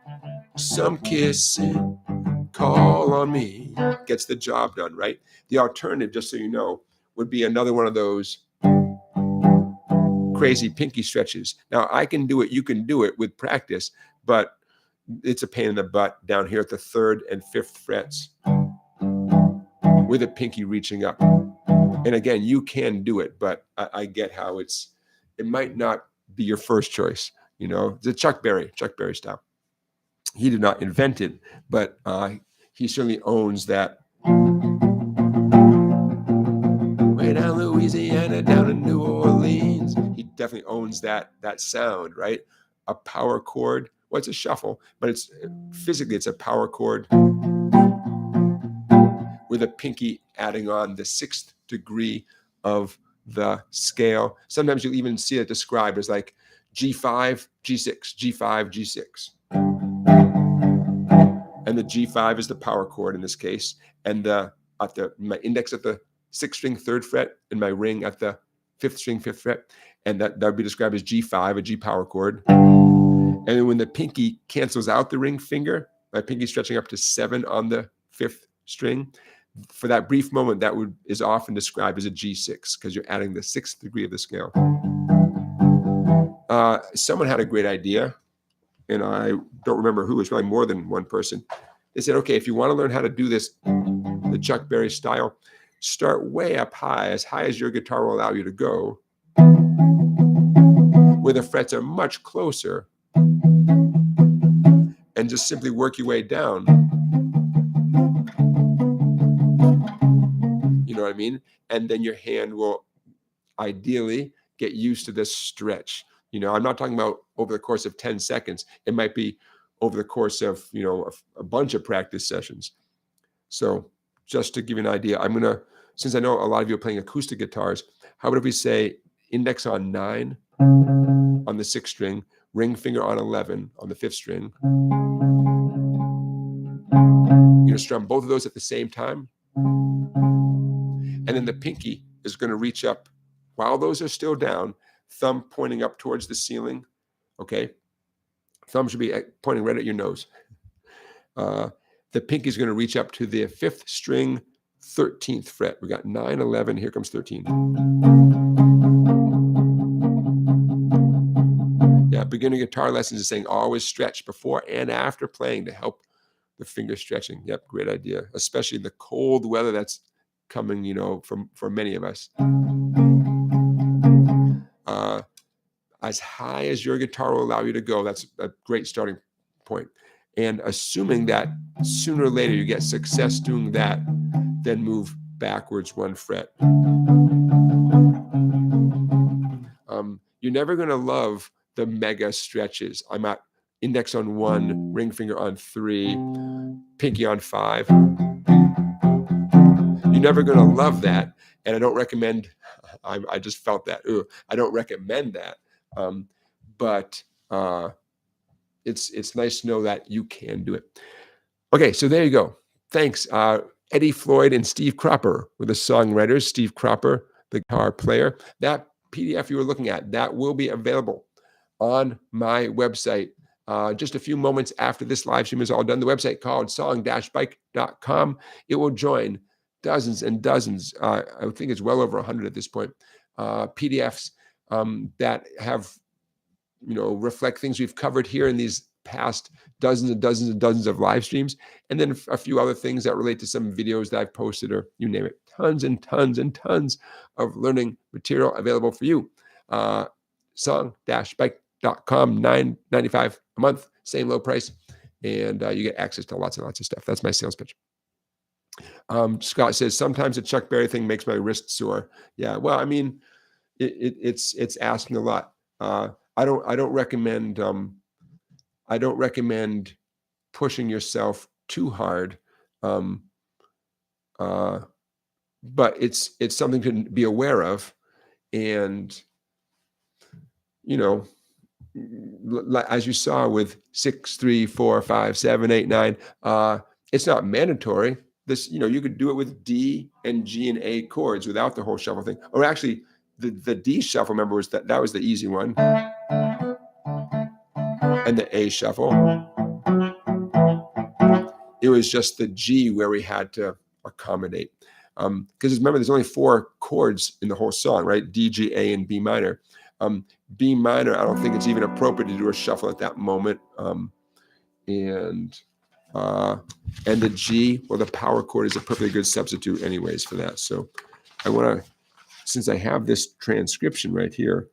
some kissing, call on me. Gets the job done, right? The alternative, just so you know, would be another one of those crazy pinky stretches. Now, I can do it, you can do it with practice, but it's a pain in the butt down here at the 3rd and 5th frets with a pinky reaching up. And again, you can do it, but I get how it might not be your first choice. You know, the Chuck Berry style. He did not invent it, but he certainly owns that. Way down Louisiana, down in New Orleans. He definitely owns that sound, right? A power chord. Well, it's a shuffle, but it's physically it's a power chord with a pinky adding on the 6th degree of the scale. Sometimes you'll even see it described as like G5, G6, G5, G6. And the G5 is the power chord in this case. And my index at the 6th string 3rd fret and my ring at the 5th string 5th fret. And that would be described as G5, a G power chord. And then when the pinky cancels out the ring finger, my pinky stretching up to 7 on the 5th string, for that brief moment, that is often described as a G6 because you're adding the 6th degree of the scale. Someone had a great idea, and I don't remember who. It's probably more than one person. They said, okay, if you want to learn how to do this, the Chuck Berry style, start way up high as your guitar will allow you to go, where the frets are much closer, and just simply work your way down. You know what I mean? And then your hand will ideally get used to this stretch. You know, I'm not talking about over the course of 10 seconds. It might be over the course of, you know, a bunch of practice sessions. So just to give you an idea, I'm going to, since I know a lot of you are playing acoustic guitars, how about if we say index on 9 on the 6th string, ring finger on 11 on the 5th string. You're going to strum both of those at the same time. And then the pinky is going to reach up while those are still down, thumb pointing up towards the ceiling. Okay. Thumb should be pointing right at your nose. The pinky is going to reach up to the 5th string, 13th fret. We got 9, 11. Here comes 13. Yeah, beginner guitar lessons is saying always stretch before and after playing to help the finger stretching. Yep, great idea, especially in the cold weather that's coming, you know, for many of us. As high as your guitar will allow you to go, that's a great starting point. And assuming that sooner or later you get success doing that, then move backwards 1 fret. You're never going to love the mega stretches. I'm at index on 1, ring finger on 3, pinky on 5. You're never going to love that. And I don't recommend, I just felt that. I don't recommend that. But it's nice to know that you can do it. Okay, so there you go. Thanks. Eddie Floyd and Steve Cropper were the songwriters. Steve Cropper, the guitar player. That PDF you were looking at, that will be available on my website just a few moments after this live stream is all done. The website called song-bike.com. It will join dozens and dozens. I think it's well over 100 at this point. PDFs that have, you know, reflect things we've covered here in these past dozens and dozens and dozens of live streams, and then a few other things that relate to some videos that I've posted, or you name it. Tons and tons and tons of learning material available for you. Song-bike.com, $9.95 a month, same low price, and you get access to lots and lots of stuff. That's my sales pitch. Scott says, sometimes the Chuck Berry thing makes my wrist sore. Yeah, well, I mean, it's asking a lot. I don't recommend pushing yourself too hard, but it's something to be aware of. And you know, as you saw with 6, 3, 4, 5, 7, 8, 9, it's not mandatory. This, you know, you could do it with D and G and A chords without the whole shuffle thing. Or actually, the D shuffle, remember, was that was the easy one. And the A shuffle, it was just the G where we had to accommodate. Because remember, there's only 4 chords in the whole song, right? D, G, A, and B minor. B minor, I don't think it's even appropriate to do a shuffle at that moment. and the G, well, the power chord is a perfectly good substitute anyways for that. So I want to, since I have this transcription right here,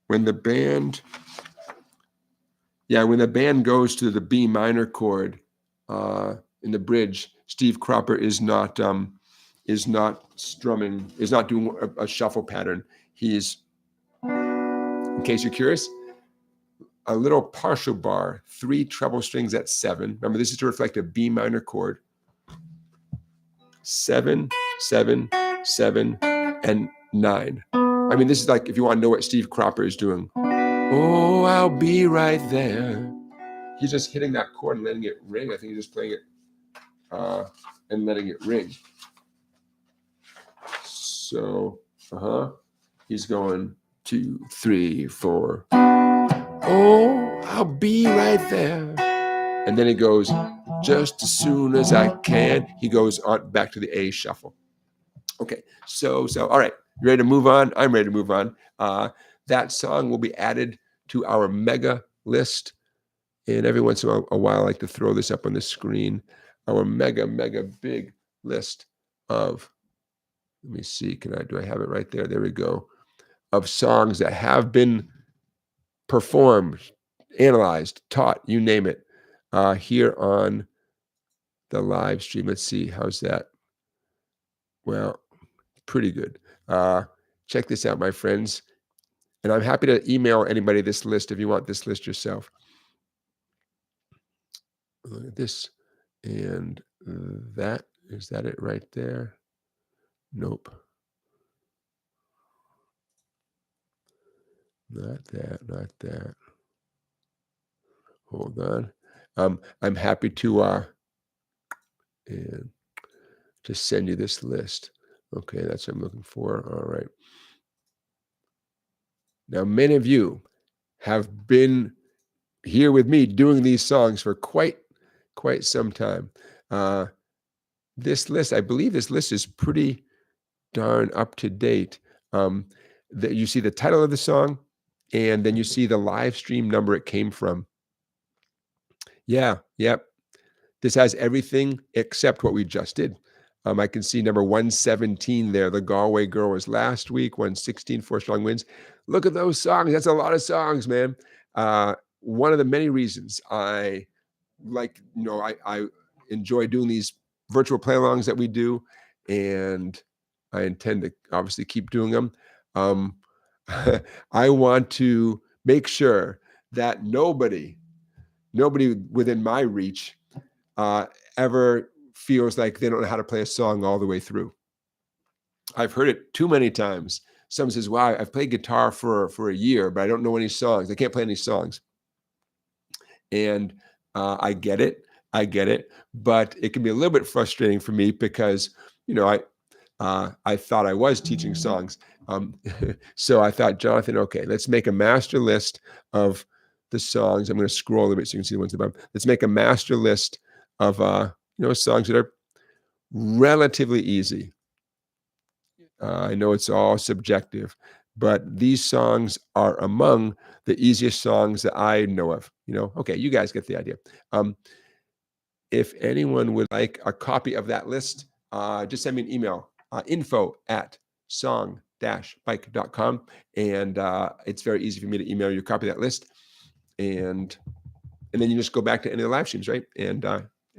when the band goes to the B minor chord in the bridge, Steve Cropper is not strumming, is not doing a shuffle pattern. He's, in case you're curious, a little partial bar, 3 treble strings at 7. Remember, this is to reflect a B minor chord. 7, 7, 7, and 9. I mean, this is like if you want to know what Steve Cropper is doing. Oh, I'll be right there. He's just hitting that chord and letting it ring. I think he's just playing it and letting it ring. So, he's going 2, 3, 4. Oh, I'll be right there. And then he goes, just as soon as I can. He goes on back to the A shuffle. Okay, so all right, you ready to move on? I'm ready to move on. That song will be added to our mega list. And every once in a while, I like to throw this up on the screen. Our mega big list of, let me see, do I have it right there? There we go. Of songs that have been performed, analyzed, taught, you name it, here on the live stream. Let's see, how's that? Well, pretty good. Check this out, my friends. And I'm happy to email anybody this list if you want this list yourself. Look at this. And that, is that it right there? Nope. Not that. Hold on. I'm happy to and just send you this list. Okay, that's what I'm looking for. All right. Now, many of you have been here with me doing these songs for quite some time. This list, I believe this list is pretty darn up to date. That you see the title of the song, and then you see the live stream number it came from. Yeah, yep. This has everything except what we just did. I can see number 117 there. The Galway Girl was last week. 116, 4 Strong Winds. Look at those songs. That's a lot of songs, man. One of the many reasons I like, I enjoy doing these virtual play-alongs that we do, and I intend to obviously keep doing them. I want to make sure that nobody within my reach ever feels like they don't know how to play a song all the way through. I've heard it too many times. Someone says, wow, I've played guitar for a year, but I don't know any songs. I can't play any songs. And I get it, but it can be a little bit frustrating for me because, I thought I was teaching songs. So I thought, Jonathan, okay, let's make a master list of the songs. I'm going to scroll a little bit so you can see the ones above. Let's make a master list of songs that are relatively easy. I know it's all subjective, but these songs are among the easiest songs that I know of. Okay, you guys get the idea. If anyone would like a copy of that list, just send me an email, info@song-bike.com, and it's very easy for me to email you a copy of that list, and then you just go back to any of the live streams, right, and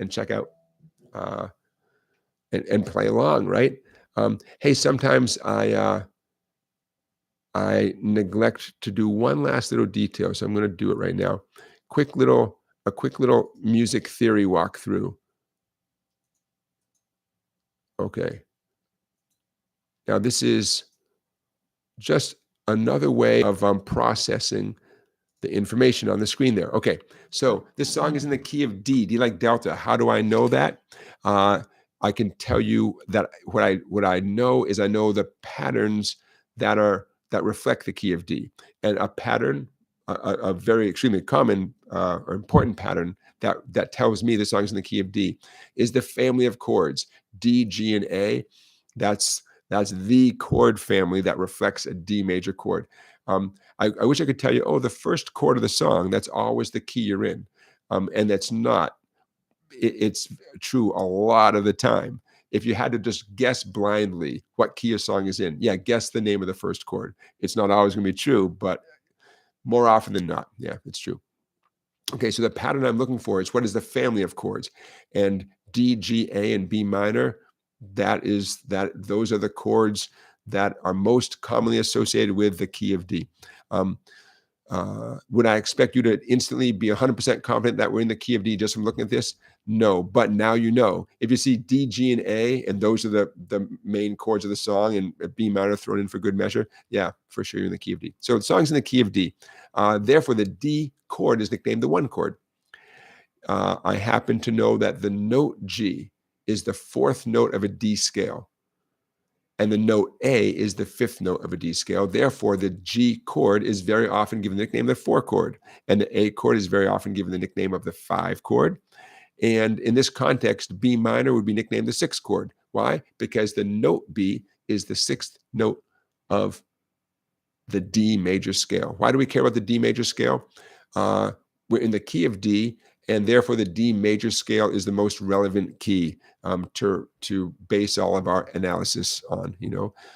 check out and play along, right? Hey, sometimes I neglect to do one last little detail, so I'm going to do it right now. A quick little music theory walkthrough. Okay. Now this is just another way of processing the information on the screen there. Okay, so this song is in the key of D. D like Delta. How do I know that? I can tell you that what I know is I know the patterns that reflect the key of D, and a pattern, a very extremely common or important pattern that tells me the song's in the key of D is the family of chords D, G, and A. That's the chord family that reflects a D major chord. I wish I could tell you, the first chord of the song, that's always the key you're in. And that's not. It's true a lot of the time. If you had to just guess blindly what key a song is in, yeah, guess the name of the first chord. It's not always going to be true, but more often than not, yeah, it's true. Okay, so the pattern I'm looking for is what is the family of chords, and D, G, A, and B minor. Those are the chords that are most commonly associated with the key of D. Would I expect you to instantly be 100% confident that we're in the key of D just from looking at this? No, but now you know. If you see D, G, and A, and those are the main chords of the song, and B minor thrown in for good measure, yeah, for sure you're in the key of D. So the song's in the key of D. Therefore, the D chord is nicknamed the 1 chord. I happen to know that the note G is the 4th note of a D scale, and the note A is the 5th note of a D scale. Therefore, the G chord is very often given the nickname of the 4 chord, and the A chord is very often given the nickname of the 5 chord. And in this context, B minor would be nicknamed the 6th chord. Why? Because the note B is the 6th note of the D major scale. Why do we care about the D major scale? We're in the key of D, and therefore the D major scale is the most relevant key to base all of our analysis on,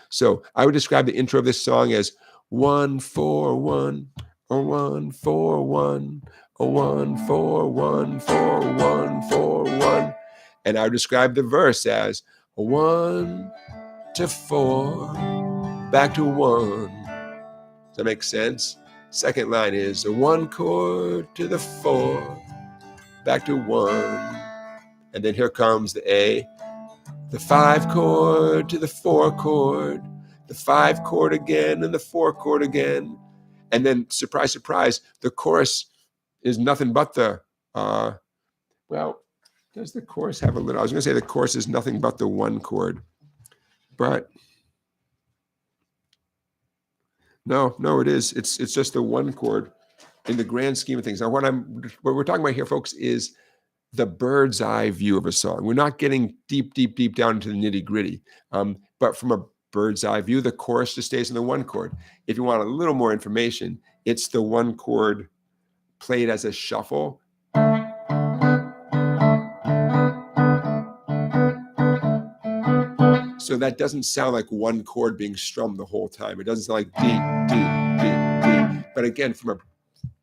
So I would describe the intro of this song as 1 4 1, or 1 4 1, or 1 4 1 4 1 4 1. And I would describe the verse as 1 to 4, back to 1. Does that make sense? Second line is a 1 chord to the 4, back to 1. And then here comes the A, the 5 chord to the 4 chord, the 5 chord again, and the 4 chord again. And then, surprise, surprise, the chorus is nothing but the, does the chorus have a little, I was going to say the chorus is nothing but the 1 chord, but no, it is. It's just the 1 chord in the grand scheme of things. Now, what we're talking about here, folks, is the bird's eye view of a song. We're not getting deep down into the nitty gritty. But from a bird's eye view, the chorus just stays in the 1 chord. If you want a little more information, it's the 1 chord played as a shuffle. So that doesn't sound like 1 chord being strummed the whole time. It doesn't sound like D, D, D, D. But again, from a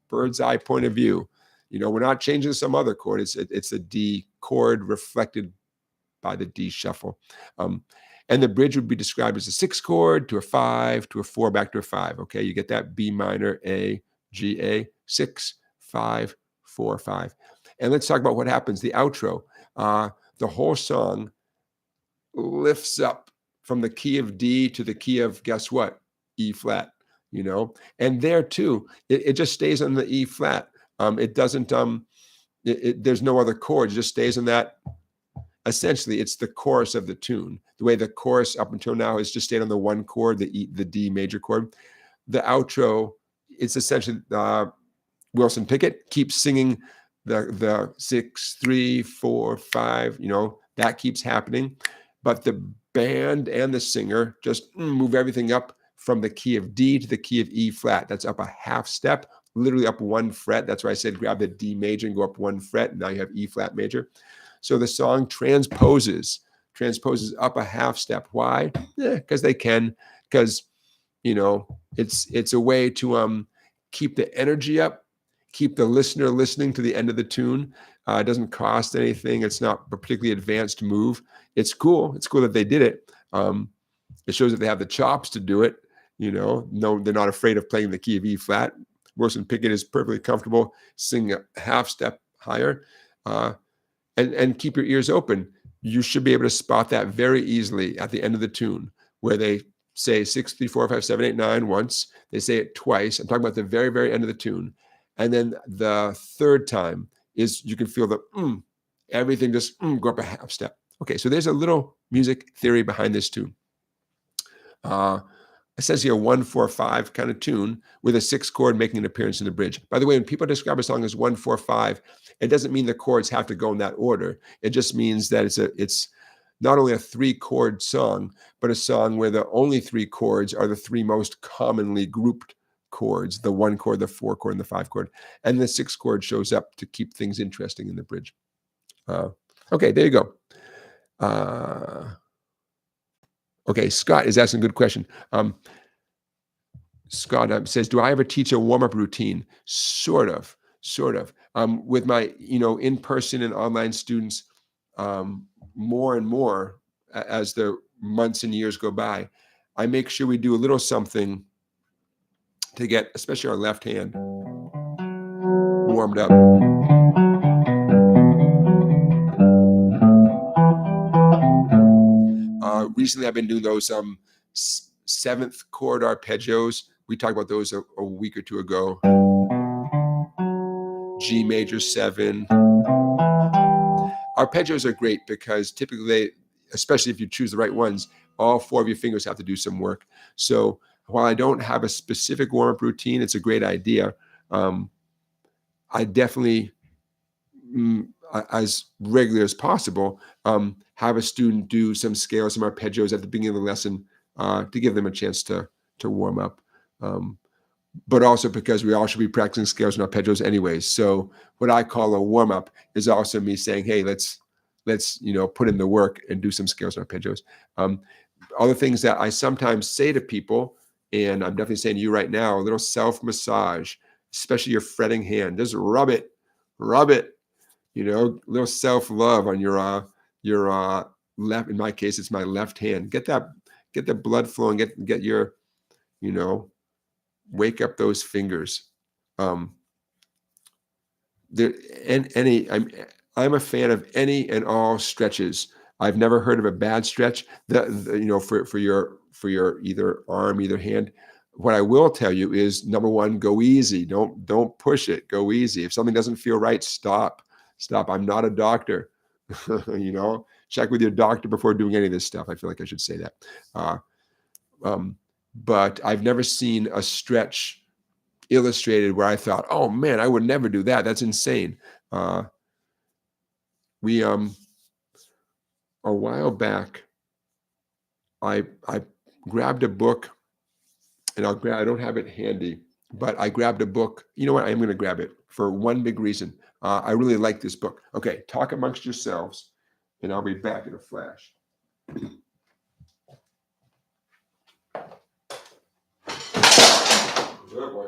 bird's eye point of view, we're not changing some other chord. It's a D chord reflected by the D shuffle. And the bridge would be described as a 6 chord to a 5 to a 4 back to a 5. Okay, you get that B minor, A, G, A, 6, 5, 4, 5. And let's talk about what happens. The outro, the whole song lifts up from the key of D to the key of, guess what? E flat, and there too, it just stays on the E flat. It doesn't, there's no other chord. It just stays on that. Essentially, it's the chorus of the tune. The way the chorus up until now has just stayed on the 1 chord, the D major chord. The outro, it's essentially Wilson Pickett keeps singing the 6, 3, 4, 5, that keeps happening. But the band and the singer just move everything up from the key of D to the key of E flat. That's up a half step, literally up 1 fret. That's why I said grab the D major and go up 1 fret. And now you have E flat major. So the song transposes up a half step. Why? Because they can. Because, it's a way to keep the energy up, keep the listener listening to the end of the tune. It doesn't cost anything. It's not a particularly advanced move. It's cool. It's cool that they did it. It shows that they have the chops to do it. No, they're not afraid of playing the key of E flat. Wilson Pickett is perfectly comfortable singing a half step higher. And keep your ears open. You should be able to spot that very easily at the end of the tune, where they say 6, 3, 4, 5, 7, 8, 9 once. They say it twice. I'm talking about the very, very end of the tune. And then the third time is you can feel the everything just go up a half step. Okay, so there's a little music theory behind this tune. Essentially a 1, 4, 5 kind of tune with a 6 chord making an appearance in the bridge. By the way, when people describe a song as 1, 4, 5, it doesn't mean the chords have to go in that order. It just means that it's not only a 3 chord song, but a song where the only 3 chords are the 3 most commonly grouped chords, the 1 chord, the 4 chord, and the 5 chord. And the 6 chord shows up to keep things interesting in the bridge. Okay, there you go. Okay, Scott is asking a good question. Scott says, do I ever teach a warm-up routine? Sort of. With my, in-person and online students, more and more as the months and years go by, I make sure we do a little something to get, especially our left hand, warmed up. Recently, I've been doing those 7th chord arpeggios. We talked about those a week or two ago. G major 7. Arpeggios are great because typically, especially if you choose the right ones, all 4 of your fingers have to do some work. So while I don't have a specific warm-up routine, it's a great idea. I definitely, as regularly as possible, have a student do some scales, some arpeggios at the beginning of the lesson to give them a chance to warm up. But also because we all should be practicing scales and arpeggios anyways. So what I call a warm-up is also me saying, hey, let's put in the work and do some scales and arpeggios. Other things that I sometimes say to people, and I'm definitely saying to you right now, a little self-massage, especially your fretting hand. Just rub it, a little self-love on your left. In my case, it's my left hand. Get the blood flowing, get your, wake up those fingers. I'm a fan of any and all stretches. I've never heard of a bad stretch for your either arm, either hand. What I will tell you is, number one, go easy. Don't push it. Go easy. If something doesn't feel right, stop. I'm not a doctor. Check with your doctor before doing any of this stuff. I feel like I should say that. But I've never seen a stretch illustrated where I thought, oh man, I would never do that. That's insane. We a while back, I grabbed a book, and I don't have it handy, but I grabbed a book. You know what? I'm going to grab it for one big reason. I really like this book. Okay, talk amongst yourselves, and I'll be back in a flash. Oh boy.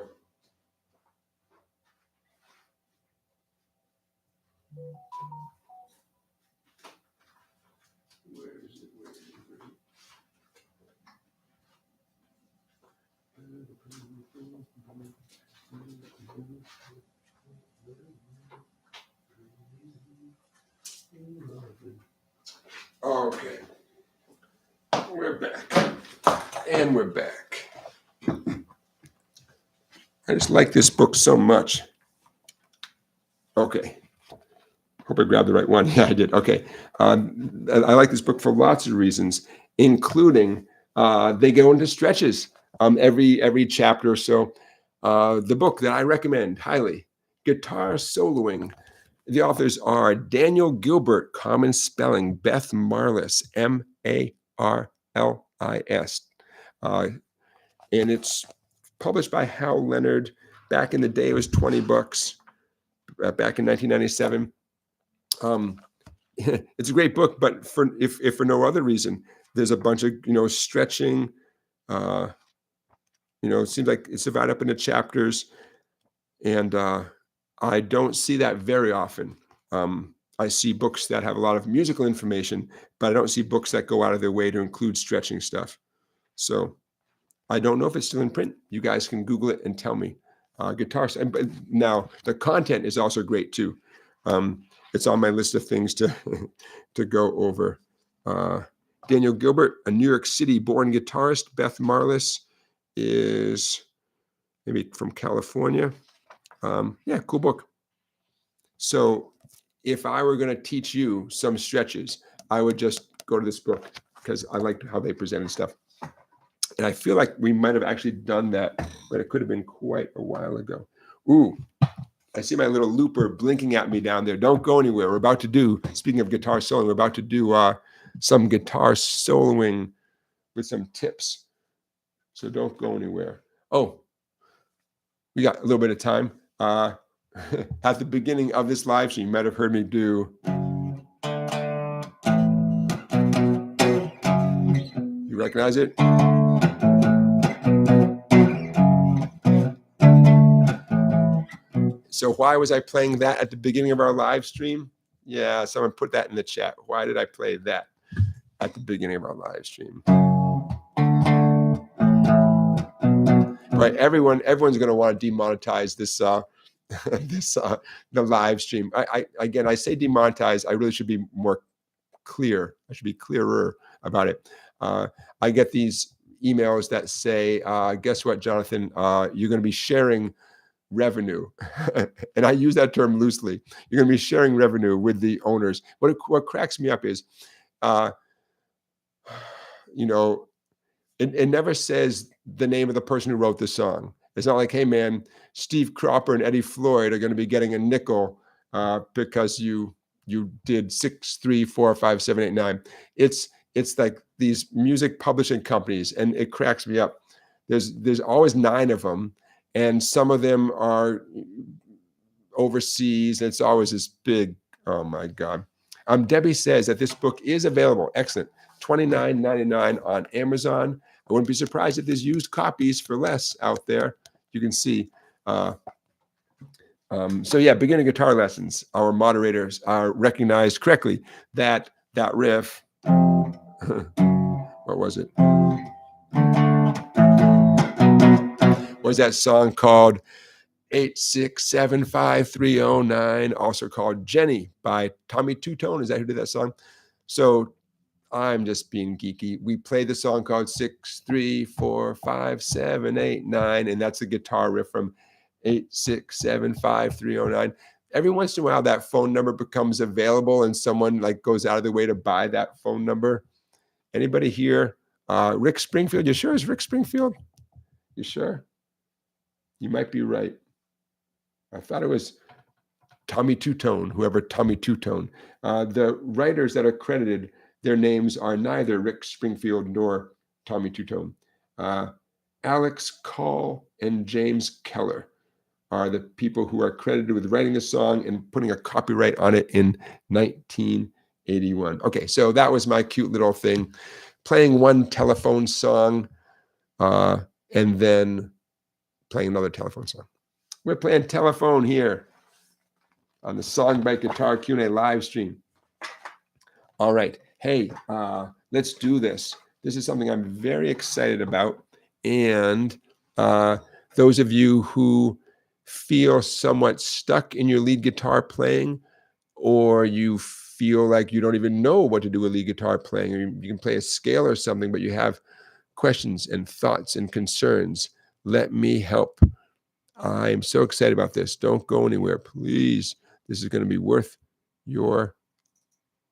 Okay, we're back, and we're back. I just like this book so much. Okay, hope I grabbed the right one. Yeah, I did. Okay, I like this book for lots of reasons, including they go into stretches every chapter or so. The book that I recommend highly, Guitar Soloing. The authors are Daniel Gilbert, common spelling, Beth Marlis, Marlis. And it's published by Hal Leonard. Back in the day, it was $20. Back in 1997. It's a great book, but if for no other reason, there's a bunch of stretching. It seems like it's divided up into chapters, and I don't see that very often. I see books that have a lot of musical information, but I don't see books that go out of their way to include stretching stuff. So I don't know if it's still in print. You guys can Google it and tell me. Guitars. Now, the content is also great too. It's on my list of things to go over. Daniel Gilbert, a New York City born guitarist. Beth Marlis is maybe from California. Yeah, cool book. So if I were going to teach you some stretches, I would just go to this book because I liked how they presented stuff. And I feel like we might have actually done that, but it could have been quite a while ago. Ooh, I see my little looper blinking at me down there. Don't go anywhere. We're about to do, speaking of guitar soloing, we're about to do some guitar soloing with some tips. So don't go anywhere. Oh, We got a little bit of time. At the beginning of this live stream, you might have heard me do. You recognize it? So why was I playing that at the beginning of our live stream? Yeah, someone put that in the chat. Why did I play that at the beginning of our live stream? Right, everyone's going to want to demonetize this the live stream. Again, I say demonetize. I really should be more clear. I should be clearer about it. I get these emails that say, guess what, Jonathan? You're going to be sharing revenue. And I use that term loosely. You're going to be sharing revenue with the owners. What cracks me up is, you know, it never says the name of the person who wrote the song. It's not like, hey, man, Steve Cropper and Eddie Floyd are going to be getting a nickel because you did 6, 3, 4, 5, 7, 8, 9. It's like these music publishing companies, and it cracks me up. There's always 9 of them, and some of them are overseas, and it's always this big, oh my God. Debbie says that this book is available. Excellent. $29.99 on Amazon. I wouldn't be surprised if there's used copies for less out there. You can see. So yeah, beginning guitar lessons. Our moderators recognized correctly that riff. What was it? Was that song called 8675309, also called Jenny by Tommy Two Tone? Is that who did that song? So I'm just being geeky. We played the song called 6, 3, 4, 5, 7, 8, 9, and that's a guitar riff from 8675309. Every once in a while, that phone number becomes available, and someone like goes out of their way to buy that phone number. Anybody here? Rick Springfield. You sure it's Rick Springfield? You sure? You might be right. I thought it was Tommy Two Tone, whoever Tommy Two Tone. The writers that are credited, their names are neither Rick Springfield nor Tommy Two Tone. Alex Call and James Keller are the people who are credited with writing the song and putting a copyright on it in 1981. Okay, so that was my cute little thing. Playing one telephone song and then playing another telephone song. We're playing telephone here on the SongBike Guitar Q&A live stream. All right. Hey, let's do this. This is something I'm very excited about. And those of you who feel somewhat stuck in your lead guitar playing, or you feel like you don't even know what to do with lead guitar playing, or you can play a scale or something, but you have questions and thoughts and concerns, let me help. I'm so excited about this. Don't go anywhere, please. This is going to be worth your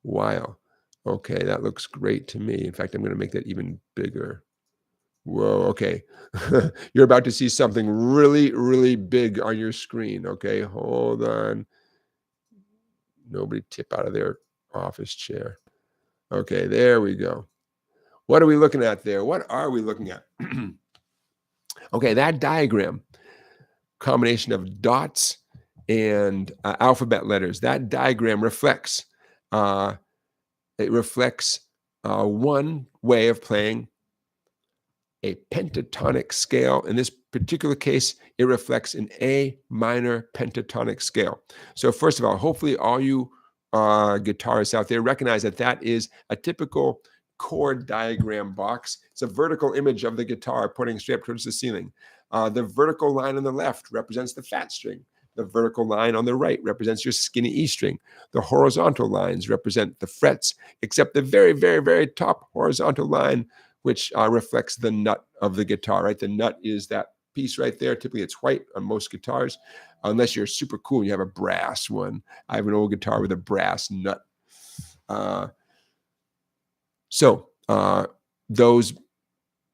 while. Okay, that looks great to me. In fact, I'm going to make that even bigger. Whoa, okay. You're about to see something really, really big on your screen. Okay, hold on. Nobody tip out of their office chair. Okay, there we go. What are we looking at there? What are we looking at? Okay, that diagram, combination of dots and alphabet letters, that diagram reflects one way of playing a pentatonic scale. In this particular case, it reflects an A minor pentatonic scale. So first of all, hopefully all you guitarists out there recognize that that is a typical chord diagram box. It's a vertical image of the guitar pointing straight up towards the ceiling. The vertical line on the left represents the fat string. The vertical line on the right represents your skinny E string. The horizontal lines represent the frets, except the very, very, very top horizontal line, which reflects the nut of the guitar, right? The nut is that piece right there. Typically, it's white on most guitars, unless you're super cool and you have a brass one. I have an old guitar with a brass nut.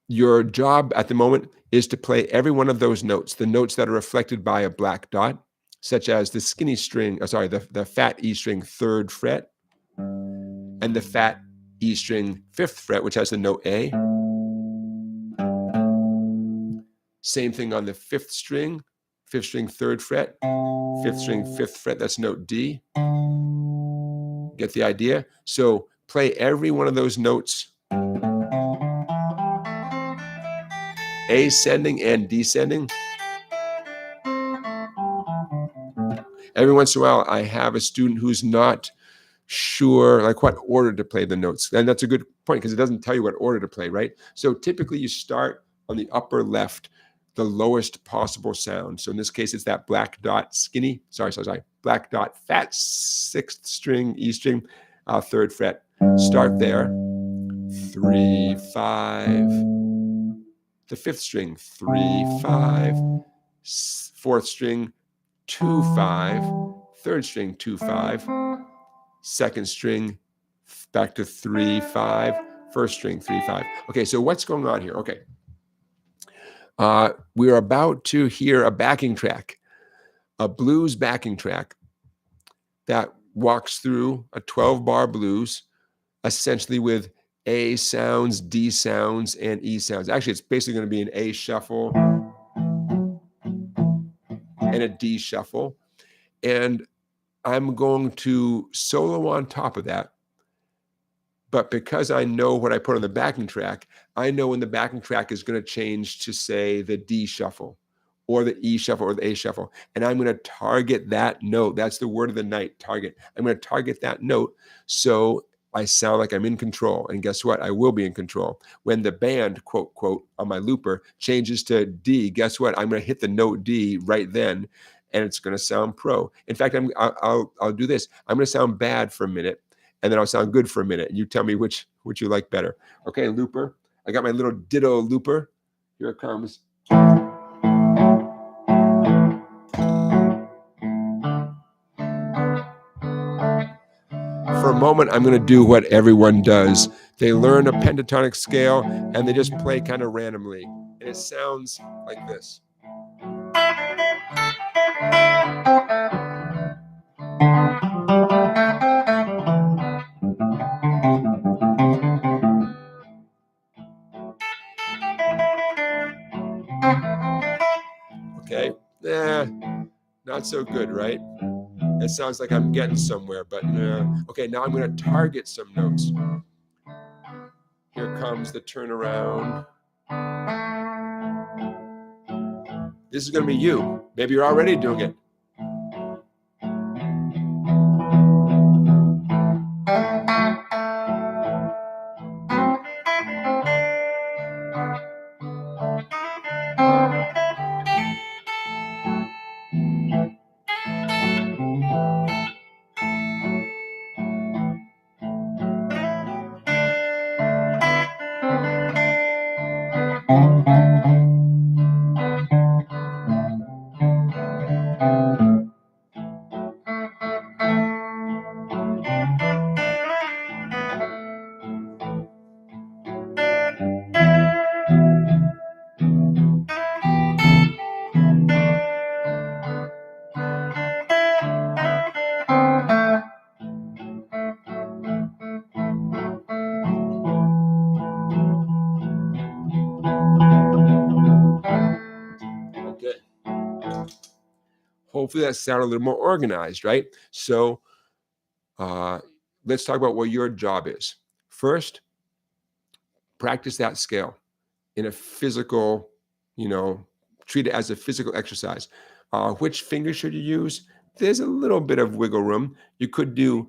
Your job at the moment is to play every one of those notes, the notes that are reflected by a black dot, such as the skinny string, the fat E string 3rd fret, and the fat E string 5th fret, which has the note A. Same thing on the 5th string, 5th string, 3rd fret, 5th string, 5th fret, that's note D. Get the idea? So play every one of those notes, ascending and descending. Every once in a while, I have a student who's not sure like what order to play the notes. And that's a good point because it doesn't tell you what order to play, right? So typically you start on the upper left, the lowest possible sound. So in this case, it's that black dot skinny, black dot fat 6th string, E string, 3rd fret. Start there, 3, 5, the 5th string, 3, 5, 4th string, 2, 5, 3rd string, 2, 5, 2nd string, back to 3, 5, 1st string, 3, 5. Okay, so what's going on here? Okay. We're about to hear a backing track, a blues backing track that walks through a 12-bar blues, essentially with A sounds, D sounds, and E sounds. Actually, it's basically going to be an A shuffle and a D shuffle. And I'm going to solo on top of that. But because I know what I put on the backing track, I know when the backing track is going to change to, say, the D shuffle or the E shuffle or the A shuffle. And I'm going to target that note. That's the word of the night, target. I'm going to target that note so I sound like I'm in control. And guess what? I will be in control. When the band, quote, quote, on my looper changes to D, guess what? I'm going to hit the note D right then, and it's going to sound pro. In fact, I'll do this. I'm going to sound bad for a minute, and then I'll sound good for a minute. And you tell me which you like better. Okay, looper. I got my little ditto looper. Here it comes. For a moment, I'm going to do what everyone does. They learn a pentatonic scale, and they just play kind of randomly. And it sounds like this. Okay, not so good, right? It sounds like I'm getting somewhere, but okay, now I'm going to target some notes. Here comes the turnaround. This is going to be you. Maybe you're already doing it. Hopefully that sounded a little more organized, right? So let's talk about what your job is. First, practice that scale in a physical, treat it as a physical exercise. Which finger should you use? There's a little bit of wiggle room. You could do,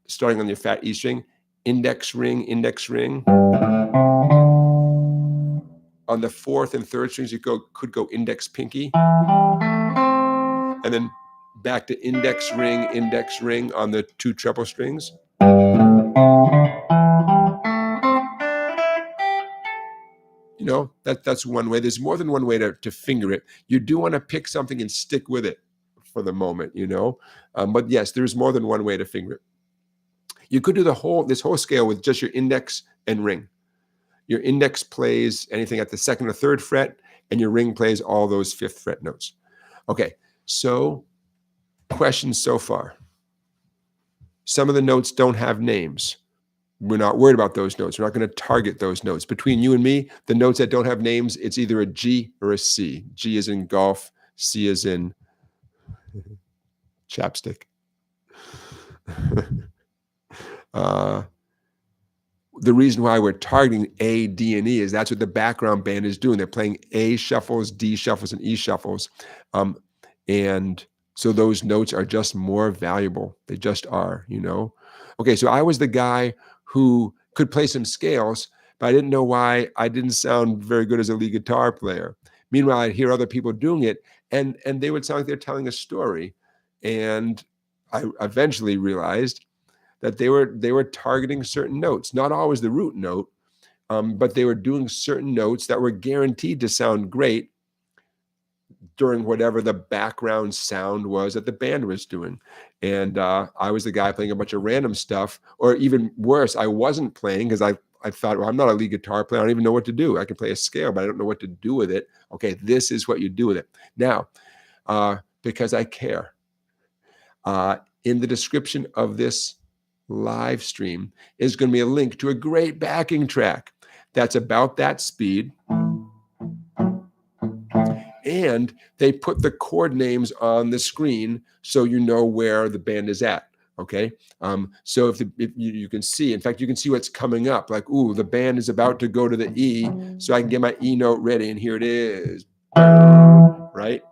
starting on your fat E string, index ring. On the 4th and 3rd strings, you could go index pinky. And then back to index ring on the 2 treble strings. That's one way. There's more than one way to finger it. You do want to pick something and stick with it for the moment, But yes, there's more than one way to finger it. You could do this whole scale with just your index and ring. Your index plays anything at the 2nd or 3rd fret, and your ring plays all those 5th fret notes. Okay, so questions so far. Some of the notes don't have names. We're not worried about those notes. We're not going to target those notes. Between you and me, the notes that don't have names, it's either a G or a C. G is in golf, C as in chapstick. The reason why we're targeting A, D, and E is that's what the background band is doing. They're playing A shuffles, D shuffles, and E shuffles. And so those notes are just more valuable. They just are, you know? Okay, so I was the guy who could play some scales, but I didn't know why I didn't sound very good as a lead guitar player. Meanwhile, I'd hear other people doing it, and they would sound like they're telling a story. And I eventually realized that they were targeting certain notes, not always the root note, but they were doing certain notes that were guaranteed to sound great during whatever the background sound was that the band was doing. And I was the guy playing a bunch of random stuff, or even worse, I wasn't playing because I thought, well, I'm not a lead guitar player. I don't even know what to do. I can play a scale, but I don't know what to do with it. Okay, this is what you do with it. Now, because I care, in the description of this live stream is going to be a link to a great backing track that's about that speed. And they put the chord names on the screen so you know where the band is at. Okay. So if you can see, in fact, you can see what's coming up. Like, ooh, the band is about to go to the E, so I can get my E note ready. And here it is. Right.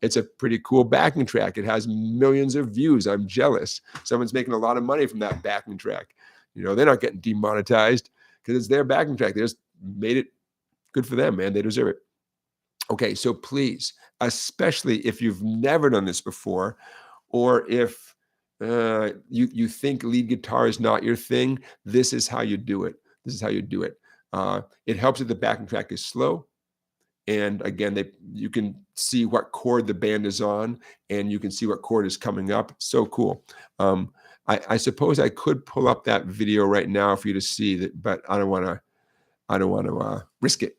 It's a pretty cool backing track. It has millions of views. I'm jealous. Someone's making a lot of money from that backing track. You know, they're not getting demonetized because it's their backing track. They just made it good for them, man. They deserve it. Okay, so please, especially if you've never done this before, or if you think lead guitar is not your thing, this is how you do it. This is how you do it. It helps if the backing track is slow. And again, you can see what chord the band is on, and you can see what chord is coming up. So cool. I suppose I could pull up that video right now for you to see that, but I don't want to risk it.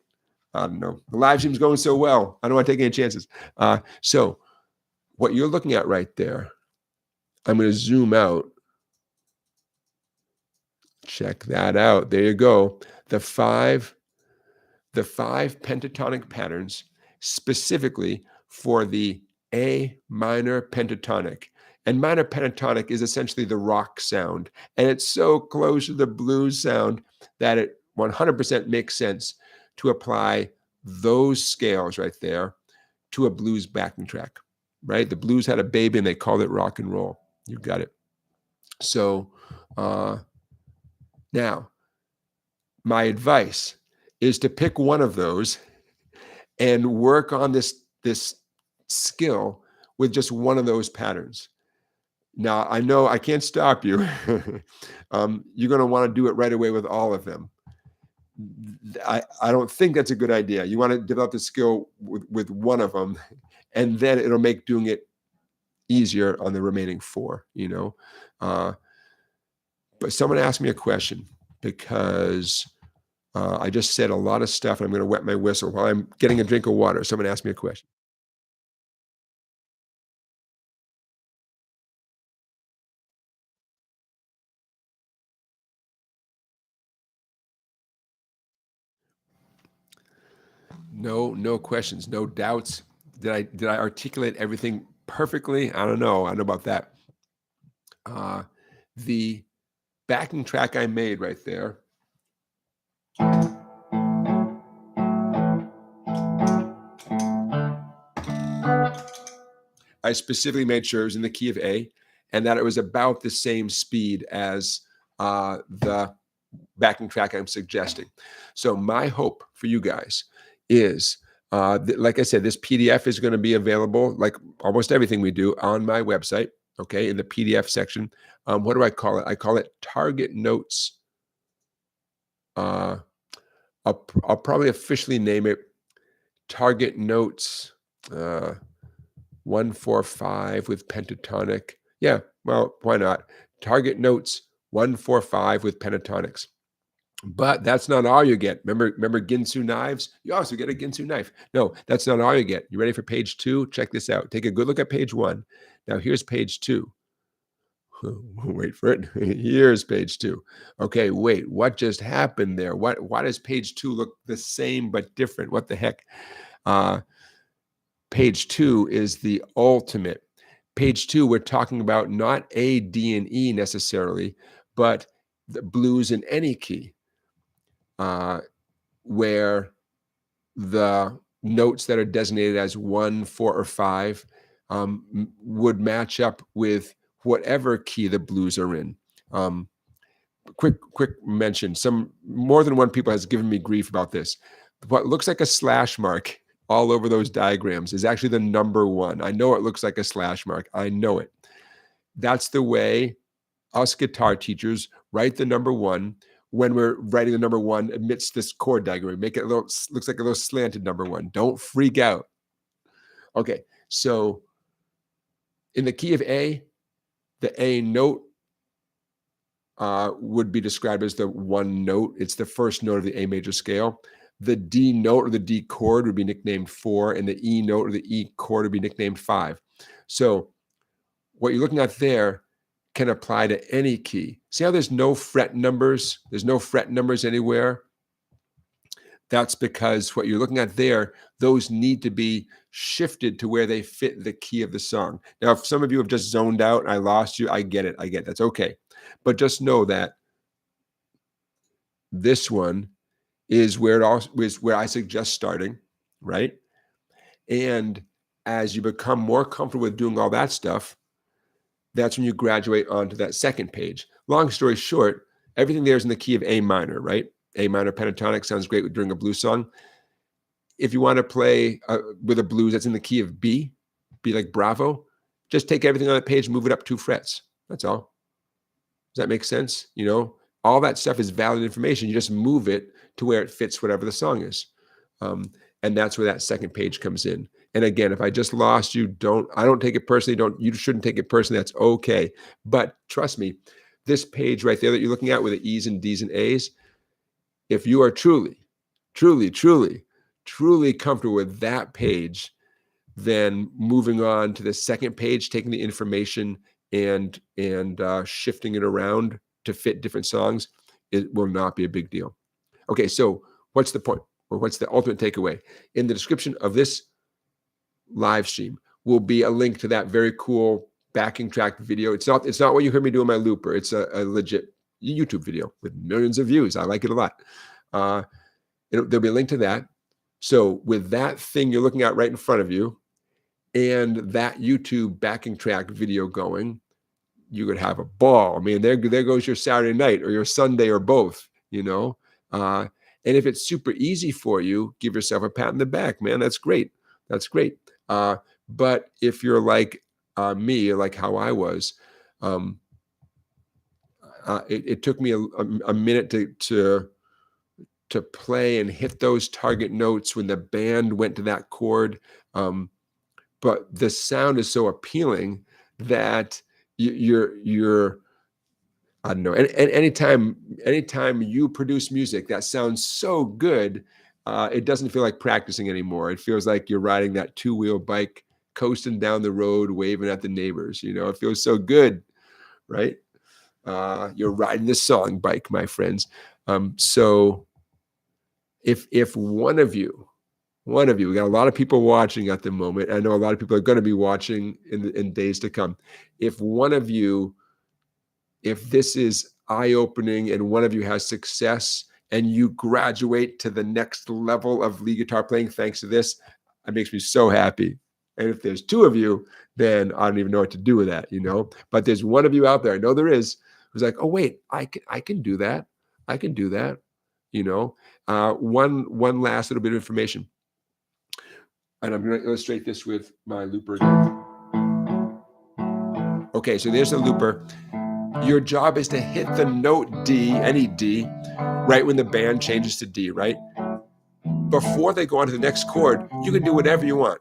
I don't know. The live stream's going so well. I don't want to take any chances. So what you're looking at right there, I'm going to zoom out. Check that out. There you go. The five pentatonic patterns specifically for the A minor pentatonic. And minor pentatonic is essentially the rock sound. And it's so close to the blues sound that it 100% makes sense to apply those scales right there to a blues backing track, right? The blues had a baby and they called it rock and roll. You got it. So now, my advice is to pick one of those and work on this skill with just one of those patterns. Now, I know I can't stop you. You're going to want to do it right away with all of them. I don't think that's a good idea. You want to develop the skill with one of them, and then it'll make doing it easier on the remaining four, you know. But someone asked me a question because I just said a lot of stuff, and I'm going to wet my whistle while I'm getting a drink of water. Someone asked me a question. No questions, no doubts. Did I articulate everything perfectly? I don't know. I don't know about that. The backing track I made right there. I specifically made sure it was in the key of A, and that it was about the same speed as the backing track I'm suggesting. So my hope for you guys is, like I said, this PDF is going to be available, like almost everything we do, on my website, okay, in the PDF section. What do I call it? I call it Target Notes. I'll probably officially name it Target Notes 145 with pentatonic. Yeah, well, why not? Target Notes 145 with pentatonics. But that's not all you get. Remember Ginsu knives? You also get a Ginsu knife. No, that's not all you get. You ready for page 2? Check this out. Take a good look at page 1. Now here's page 2. Wait for it. Here's page 2. Okay, wait. What just happened there? Why does page 2 look the same but different? What the heck? page 2 is the ultimate. Page 2, we're talking about not A, D, and E necessarily, but the blues in any key, where the notes that are designated as 1, 4, or 5 would match up with whatever key the blues are in. Quick mention, more than one people has given me grief about this. What looks like a slash mark all over those diagrams is actually the number 1. I know it looks like a slash mark. I know it. That's the way us guitar teachers write the number 1 when we're writing the number 1 amidst this chord diagram. Make it looks like a little slanted number 1. Don't freak out. Okay, so in the key of A, the A note would be described as the 1 note. It's the first note of the A major scale. The D note or the D chord would be nicknamed 4, and the E note or the E chord would be nicknamed 5. So what you're looking at there can apply to any key. See how there's no fret numbers? There's no fret numbers anywhere. That's because what you're looking at there, those need to be shifted to where they fit the key of the song. Now, if some of you have just zoned out and I lost you, I get it. That's okay. But just know that this one is where I suggest starting, right? And as you become more comfortable with doing all that stuff, that's when you graduate onto that second page. Long story short, everything there is in the key of A minor, right? A minor pentatonic sounds great during a blues song. If you want to play with a blues that's in the key of B, be like Bravo, just take everything on that page, move it up 2 frets. That's all. Does that make sense? You know, all that stuff is valid information. You just move it to where it fits whatever the song is. And that's where that second page comes in. And again, if I just lost you, I don't take it personally. You shouldn't take it personally. That's okay. But trust me, this page right there that you're looking at with the E's and D's and A's, if you are truly comfortable with that page, then moving on to the second page, taking the information and shifting it around to fit different songs, it will not be a big deal. Okay, so what's the point, or what's the ultimate takeaway? In the description of this live stream will be a link to that very cool backing track video. It's not what you heard me do on my looper. It's a legit YouTube video with millions of views. I like it a lot. There'll be a link to that. So with that thing you're looking at right in front of you and that YouTube backing track video going, you could have a ball. I mean, there goes your Saturday night or your Sunday or both, you know. And if it's super easy for you, give yourself a pat in the back, man. That's great. That's great. But if you're like me, like how I was, it took me a minute to play and hit those target notes when the band went to that chord. But the sound is so appealing that you're I don't know. And anytime you produce music that sounds so good, it doesn't feel like practicing anymore. It feels like you're riding that 2-wheel bike, coasting down the road, waving at the neighbors. You know, it feels so good, right? You're riding the SongBike, my friends. So if one of you, we got a lot of people watching at the moment. I know a lot of people are going to be watching in days to come. If this is eye-opening and one of you has success and you graduate to the next level of lead guitar playing thanks to this, it makes me so happy. And if there's 2 of you, then I don't even know what to do with that, you know. But there's one of you out there, I know there is, who's like, oh wait, I can do that. I can do that, you know. One last little bit of information. And I'm going to illustrate this with my looper again. Okay, so there's the looper. Your job is to hit the note D, any D, right when the band changes to D, right? Before they go on to the next chord, you can do whatever you want,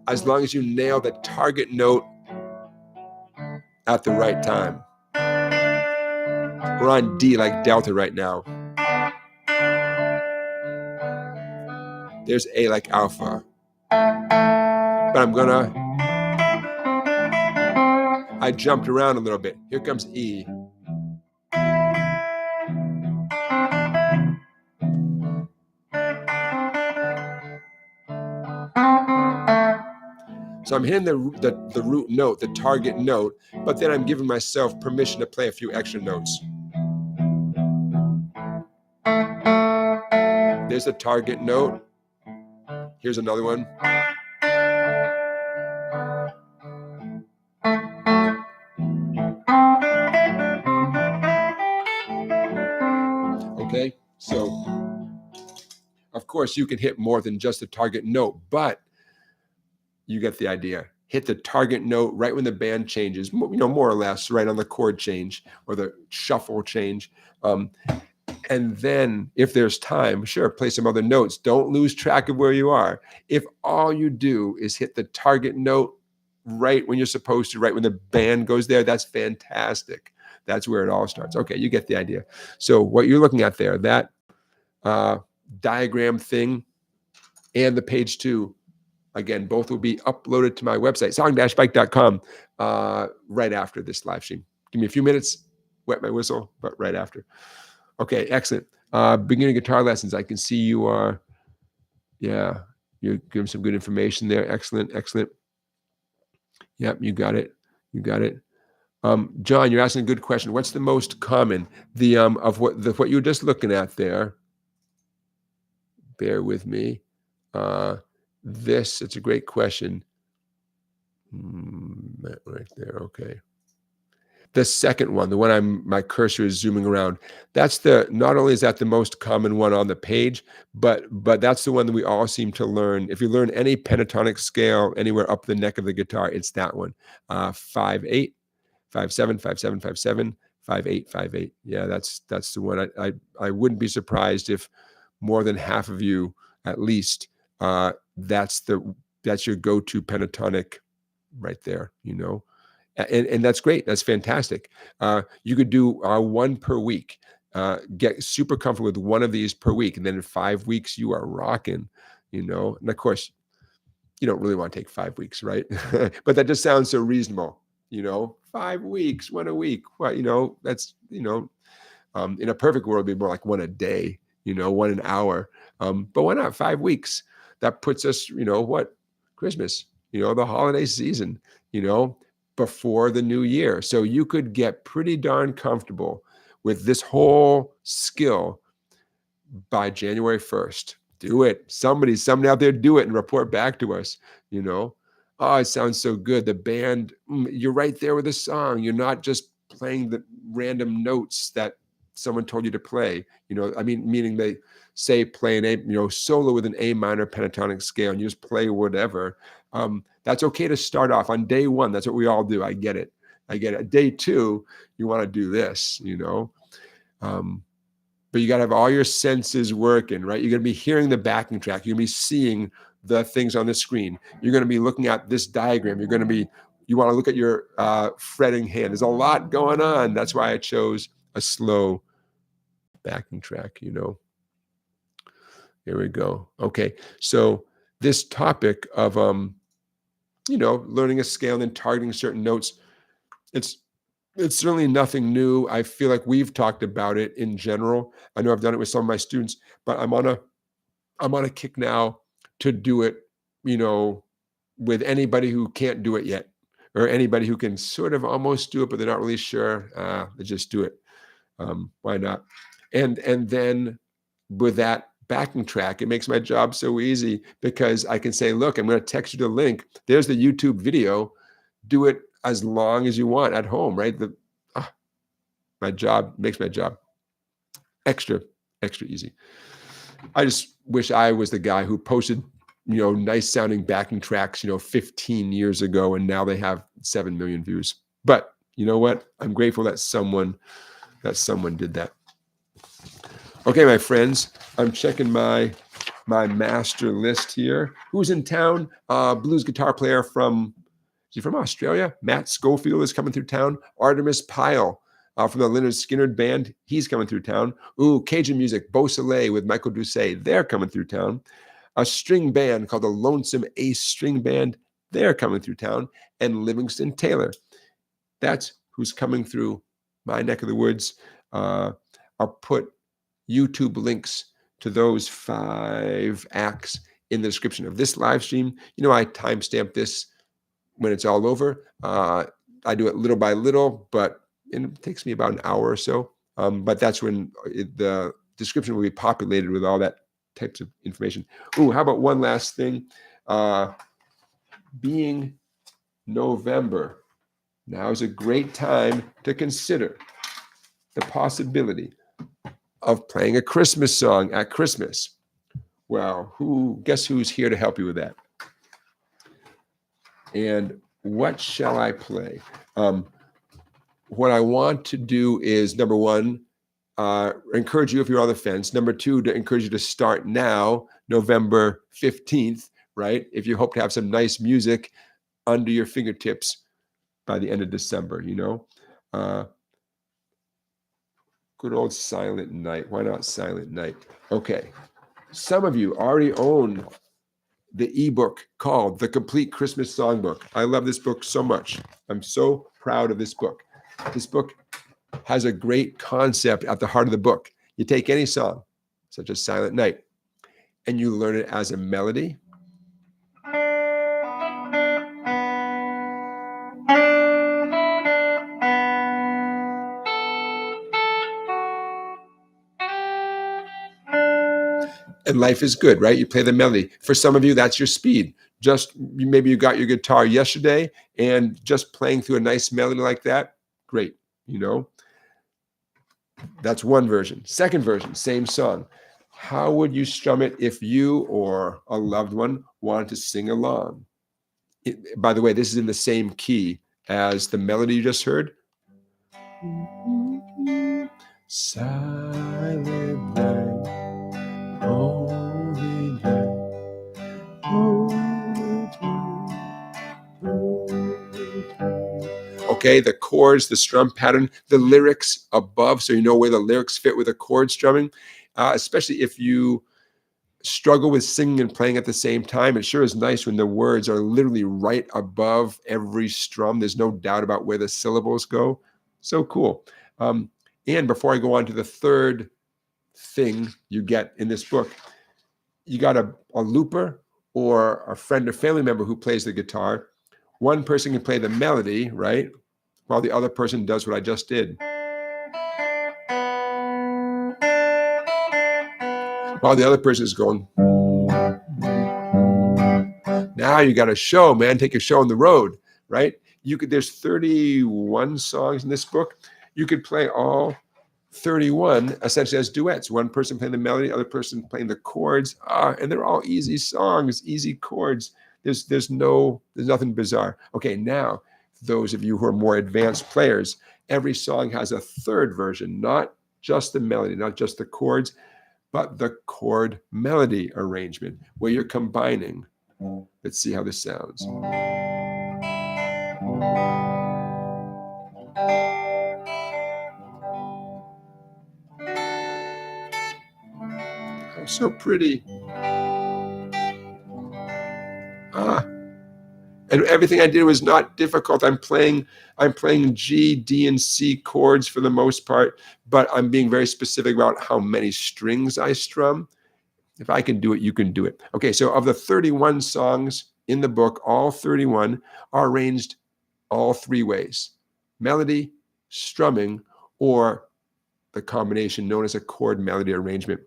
as long as you nail the target note at the right time. We're on D like Delta right now. There's A like Alpha. But I jumped around a little bit. Here comes E. So I'm hitting the root note, the target note, but then I'm giving myself permission to play a few extra notes. There's the target note. Here's another one. Okay, so of course you can hit more than just the target note, but you get the idea. Hit the target note right when the band changes, more or less, right on the chord change or the shuffle change. And then if there's time, sure, play some other notes. Don't lose track of where you are. If all you do is hit the target note right when you're supposed to, right when the band goes there, that's fantastic. That's where it all starts. Okay, you get the idea. So what you're looking at there, that diagram thing and the page 2, again, both will be uploaded to my website, song-bike.com, right after this live stream. Give me a few minutes, wet my whistle, but right after. Okay, excellent. Beginning guitar lessons. I can see you are, yeah, you're giving some good information there. Excellent, excellent. Yep, you got it. You got it. John, you're asking a good question. What's the most common? The of what you were just looking at there. Bear with me. It's a great question. Right there. Okay. The second one, the one my cursor is zooming around, that's not only is that the most common one on the page, but that's the one that we all seem to learn. If you learn any pentatonic scale anywhere up the neck of the guitar, it's that one. 5/8, 5/7, 5/7, 5/7, 5/8, 5/8. Yeah, that's the one. I wouldn't be surprised if more than half of you, at least, that's your go-to pentatonic right there, And that's great. That's fantastic. You could do one per week. Get super comfortable with one of these per week. And then in 5 weeks, you are rocking, And of course, you don't really want to take 5 weeks, right? But that just sounds so reasonable, 5 weeks, one a week. Well, that's, in a perfect world, it'd be more like one a day, one an hour. But why not 5 weeks? That puts us, Christmas, the holiday season, before the new year. So you could get pretty darn comfortable with this whole skill by January 1st. Do it. Somebody out there do it and report back to us, Oh, it sounds so good. The band, you're right there with the song. You're not just playing the random notes that someone told you to play, meaning they say play an A, solo with an A minor pentatonic scale and you just play whatever. That's okay to start off on day 1. That's what we all do. I get it. Day 2, you want to do this, but you got to have all your senses working, right? You're going to be hearing the backing track. You're going to be seeing the things on the screen. You're going to be looking at this diagram. You want to look at your fretting hand. There's a lot going on. That's why I chose a slow backing track, Here we go. Okay. So this topic of, learning a scale and then targeting certain notes, it's certainly nothing new. I feel like we've talked about it in general. I know I've done it with some of my students, but I'm on a kick now to do it, with anybody who can't do it yet, or anybody who can sort of almost do it, but they're not really sure. They just do it. Why not? And then with that backing track, it makes my job so easy because I can say, look, I'm going to text you the link. There's the YouTube video. Do it as long as you want at home, right? My job makes my job extra easy. I just wish I was the guy who posted, nice sounding backing tracks, 15 years ago, and now they have 7 million views. But you know what? I'm grateful that someone did that. Okay, my friends, I'm checking my master list here. Who's in town? Blues guitar player from Australia? Matt Schofield is coming through town. Artemis Pyle from the Leonard Skinner band, he's coming through town. Ooh, Cajun music, Beau Soleil with Michael Doucet, they're coming through town. A string band called the Lonesome Ace String Band, they're coming through town. And Livingston Taylor, that's who's coming through my neck of the woods. I'll put YouTube links to those 5 acts in the description of this live stream. I timestamp this when it's all over. I do it little by little, but it takes me about an hour or so. But that's when the description will be populated with all that types of information. Ooh, how about one last thing? Being November, now is a great time to consider the possibility of playing a Christmas song at Christmas. Well, guess who's here to help you with that? And what shall I play? What I want to do is, number one, encourage you if you're on the fence. Number two, to encourage you to start now, November 15th, right? If you hope to have some nice music under your fingertips by the end of December, good old Silent Night. Why not Silent Night? Okay. Some of you already own the ebook called The Complete Christmas Songbook. I love this book so much. I'm so proud of this book. This book has a great concept at the heart of the book. You take any song, such as Silent Night, and you learn it as a melody. And life is good, right? You play the melody. For some of you, that's your speed. Maybe you got your guitar yesterday and just playing through a nice melody like that, great, That's one version. Second version, same song. How would you strum it if you or a loved one wanted to sing along? By the way, this is in the same key as the melody you just heard. Silent night, holy night, holy night. Okay, the chords, the strum pattern, the lyrics above, so you know where the lyrics fit with the chord strumming, especially if you struggle with singing and playing at the same time. It sure is nice when the words are literally right above every strum. There's no doubt about where the syllables go. So cool. And before I go on to the third thing you get in this book, you got a looper or a friend or family member who plays the guitar. One person can play the melody, right? While the other person does what I just did. While the other person is going. Now you got a show, man. Take a show on the road, right? There's 31 songs in this book. You could play all 31 essentially as duets. One person playing the melody, other person playing the chords, and they're all easy songs, easy chords. There's nothing bizarre. Okay, now those of you who are more advanced players, every song has a third version, not just the melody, not just the chords, but the chord melody arrangement where you're combining. Let's see how this sounds. Oh, so pretty. And everything I did was not difficult. I'm playing G, D, and C chords for the most part, but I'm being very specific about how many strings I strum. If I can do it, you can do it. Okay, so of the 31 songs in the book, all 31 are arranged all three ways: melody, strumming, or the combination known as a chord melody arrangement.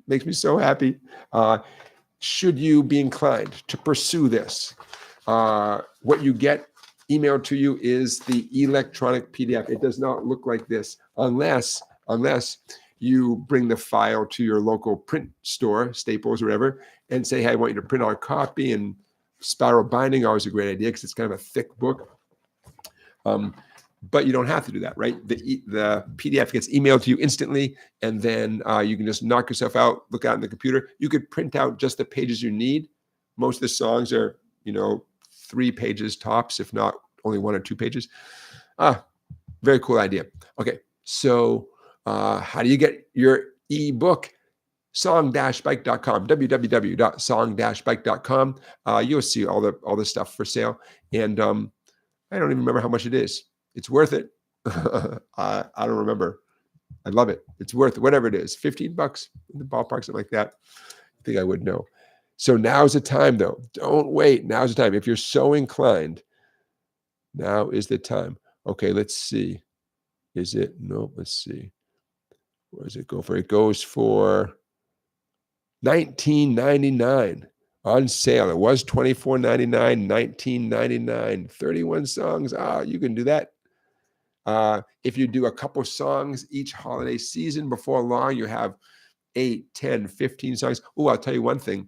Makes me so happy. Should you be inclined to pursue this, what you get emailed to you is the electronic PDF. It does not look like this unless you bring the file to your local print store, Staples or whatever, and say, hey, I want you to print out a copy. And spiral binding, always a great idea because it's kind of a thick book. But you don't have to do that, right? The PDF gets emailed to you instantly, and then you can just knock yourself out, look out on the computer. You could print out just the pages you need. Most of the songs are, 3 pages tops, if not only 1 or 2 pages. Very cool idea. Okay, so how do you get your ebook? Song-bike.com, www.song-bike.com. You'll see all the stuff for sale, and I don't even remember how much it is. It's worth it. I don't remember. I love it. It's worth whatever it is. $15 in the ballpark, something like that. I think I would know. So now's the time, though. Don't wait. Now's the time. If you're so inclined, now is the time. Okay, let's see. Is it? No, let's see. What does it go for? It goes for $19.99 on sale. It was $24.99, $19.99, 31 songs. You can do that. If you do a couple songs each holiday season, before long, you have 8, 10, 15 songs. Oh, I'll tell you one thing.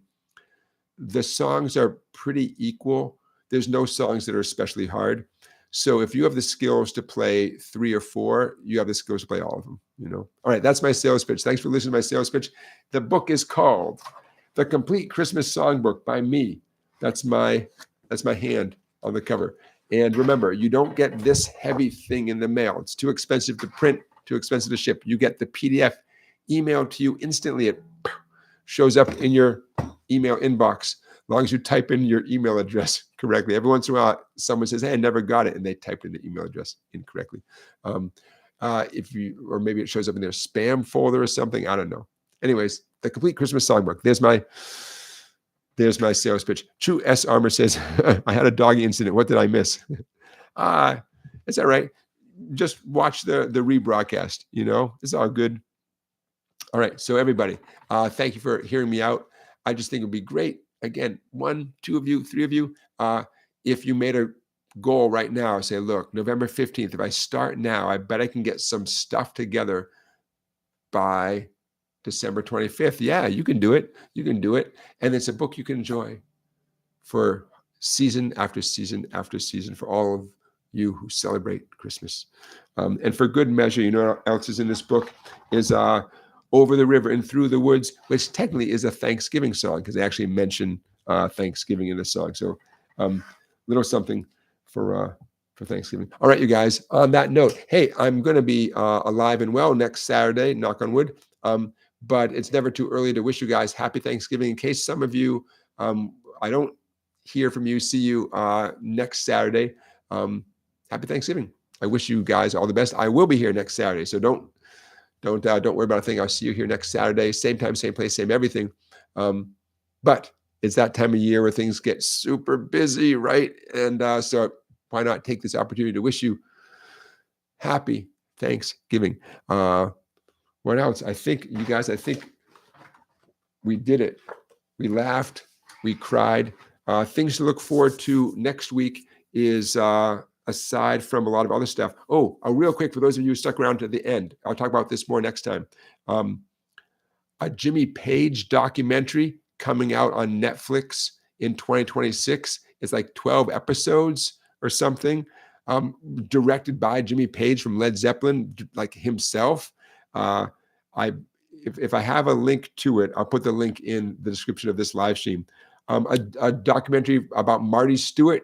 The songs are pretty equal. There's no songs that are especially hard. So if you have the skills to play 3 or 4, you have the skills to play all of them, All right, that's my sales pitch. Thanks for listening to my sales pitch. The book is called The Complete Christmas Songbook by me. That's my hand on the cover. And remember, you don't get this heavy thing in the mail. It's too expensive to print, too expensive to ship. You get the PDF emailed to you instantly. It shows up in your email inbox. As long as you type in your email address correctly. Every once in a while, someone says, "Hey, I never got it," and they typed in the email address incorrectly. Or maybe it shows up in their spam folder or something. I don't know. Anyways, The Complete Christmas Songbook. There's my sales pitch. True S Armor says, "I had a doggy incident. What did I miss?" It's all right. Just watch the rebroadcast. It's all good. All right. So everybody, thank you for hearing me out. I just think it would be great. Again, 1, 2 of you, 3 of you, if you made a goal right now, say, look, November 15th, if I start now, I bet I can get some stuff together by December 25th. Yeah, you can do it. You can do it. And it's a book you can enjoy for season after season after season for all of you who celebrate Christmas. And for good measure, you know what else is in this book is Over the River and Through the Woods, which technically is a Thanksgiving song because they actually mention Thanksgiving in the song. So little something for Thanksgiving. All right, you guys, on that note, hey, I'm going to be alive and well next Saturday, knock on wood. But it's never too early to wish you guys happy Thanksgiving. In case some of you, I don't hear from you, see you next Saturday. Happy Thanksgiving. I wish you guys all the best. I will be here next Saturday, so don't worry about a thing. I'll see you here next Saturday, same time, same place, same everything. But it's that time of year where things get super busy, right? And so why not take this opportunity to wish you happy Thanksgiving? What else? I think we did it. We laughed, we cried. Things to look forward to next week is aside from a lot of other stuff. Oh, real quick, for those of you who stuck around to the end, I'll talk about this more next time. A Jimmy Page documentary coming out on Netflix in 2026. It's like 12 episodes or something, directed by Jimmy Page from Led Zeppelin, like himself. If I have a link to it, I'll put the link in the description of this live stream. A documentary about Marty Stewart,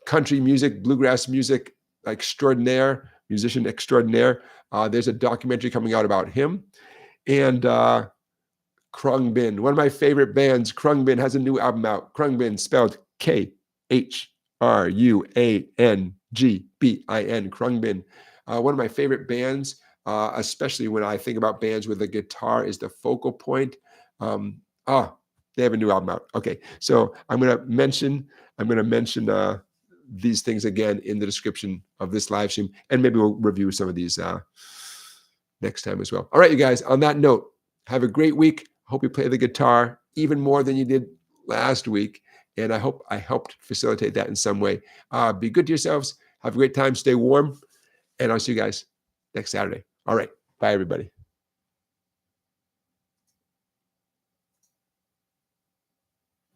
country music, bluegrass music musician extraordinaire. There's a documentary coming out about him. And Khruangbin, one of my favorite bands, Khruangbin, has a new album out. Khruangbin, spelled Khruangbin, Khruangbin. One of my favorite bands, especially when I think about bands where the guitar is the focal point. They have a new album out. Okay, so I'm going to mention these things again in the description of this live stream, and maybe we'll review some of these next time as well. All right, you guys, on that note, have a great week. Hope you play the guitar even more than you did last week, and I hope I helped facilitate that in some way. Be good to yourselves. Have a great time. Stay warm, and I'll see you guys next Saturday. All right, bye, everybody.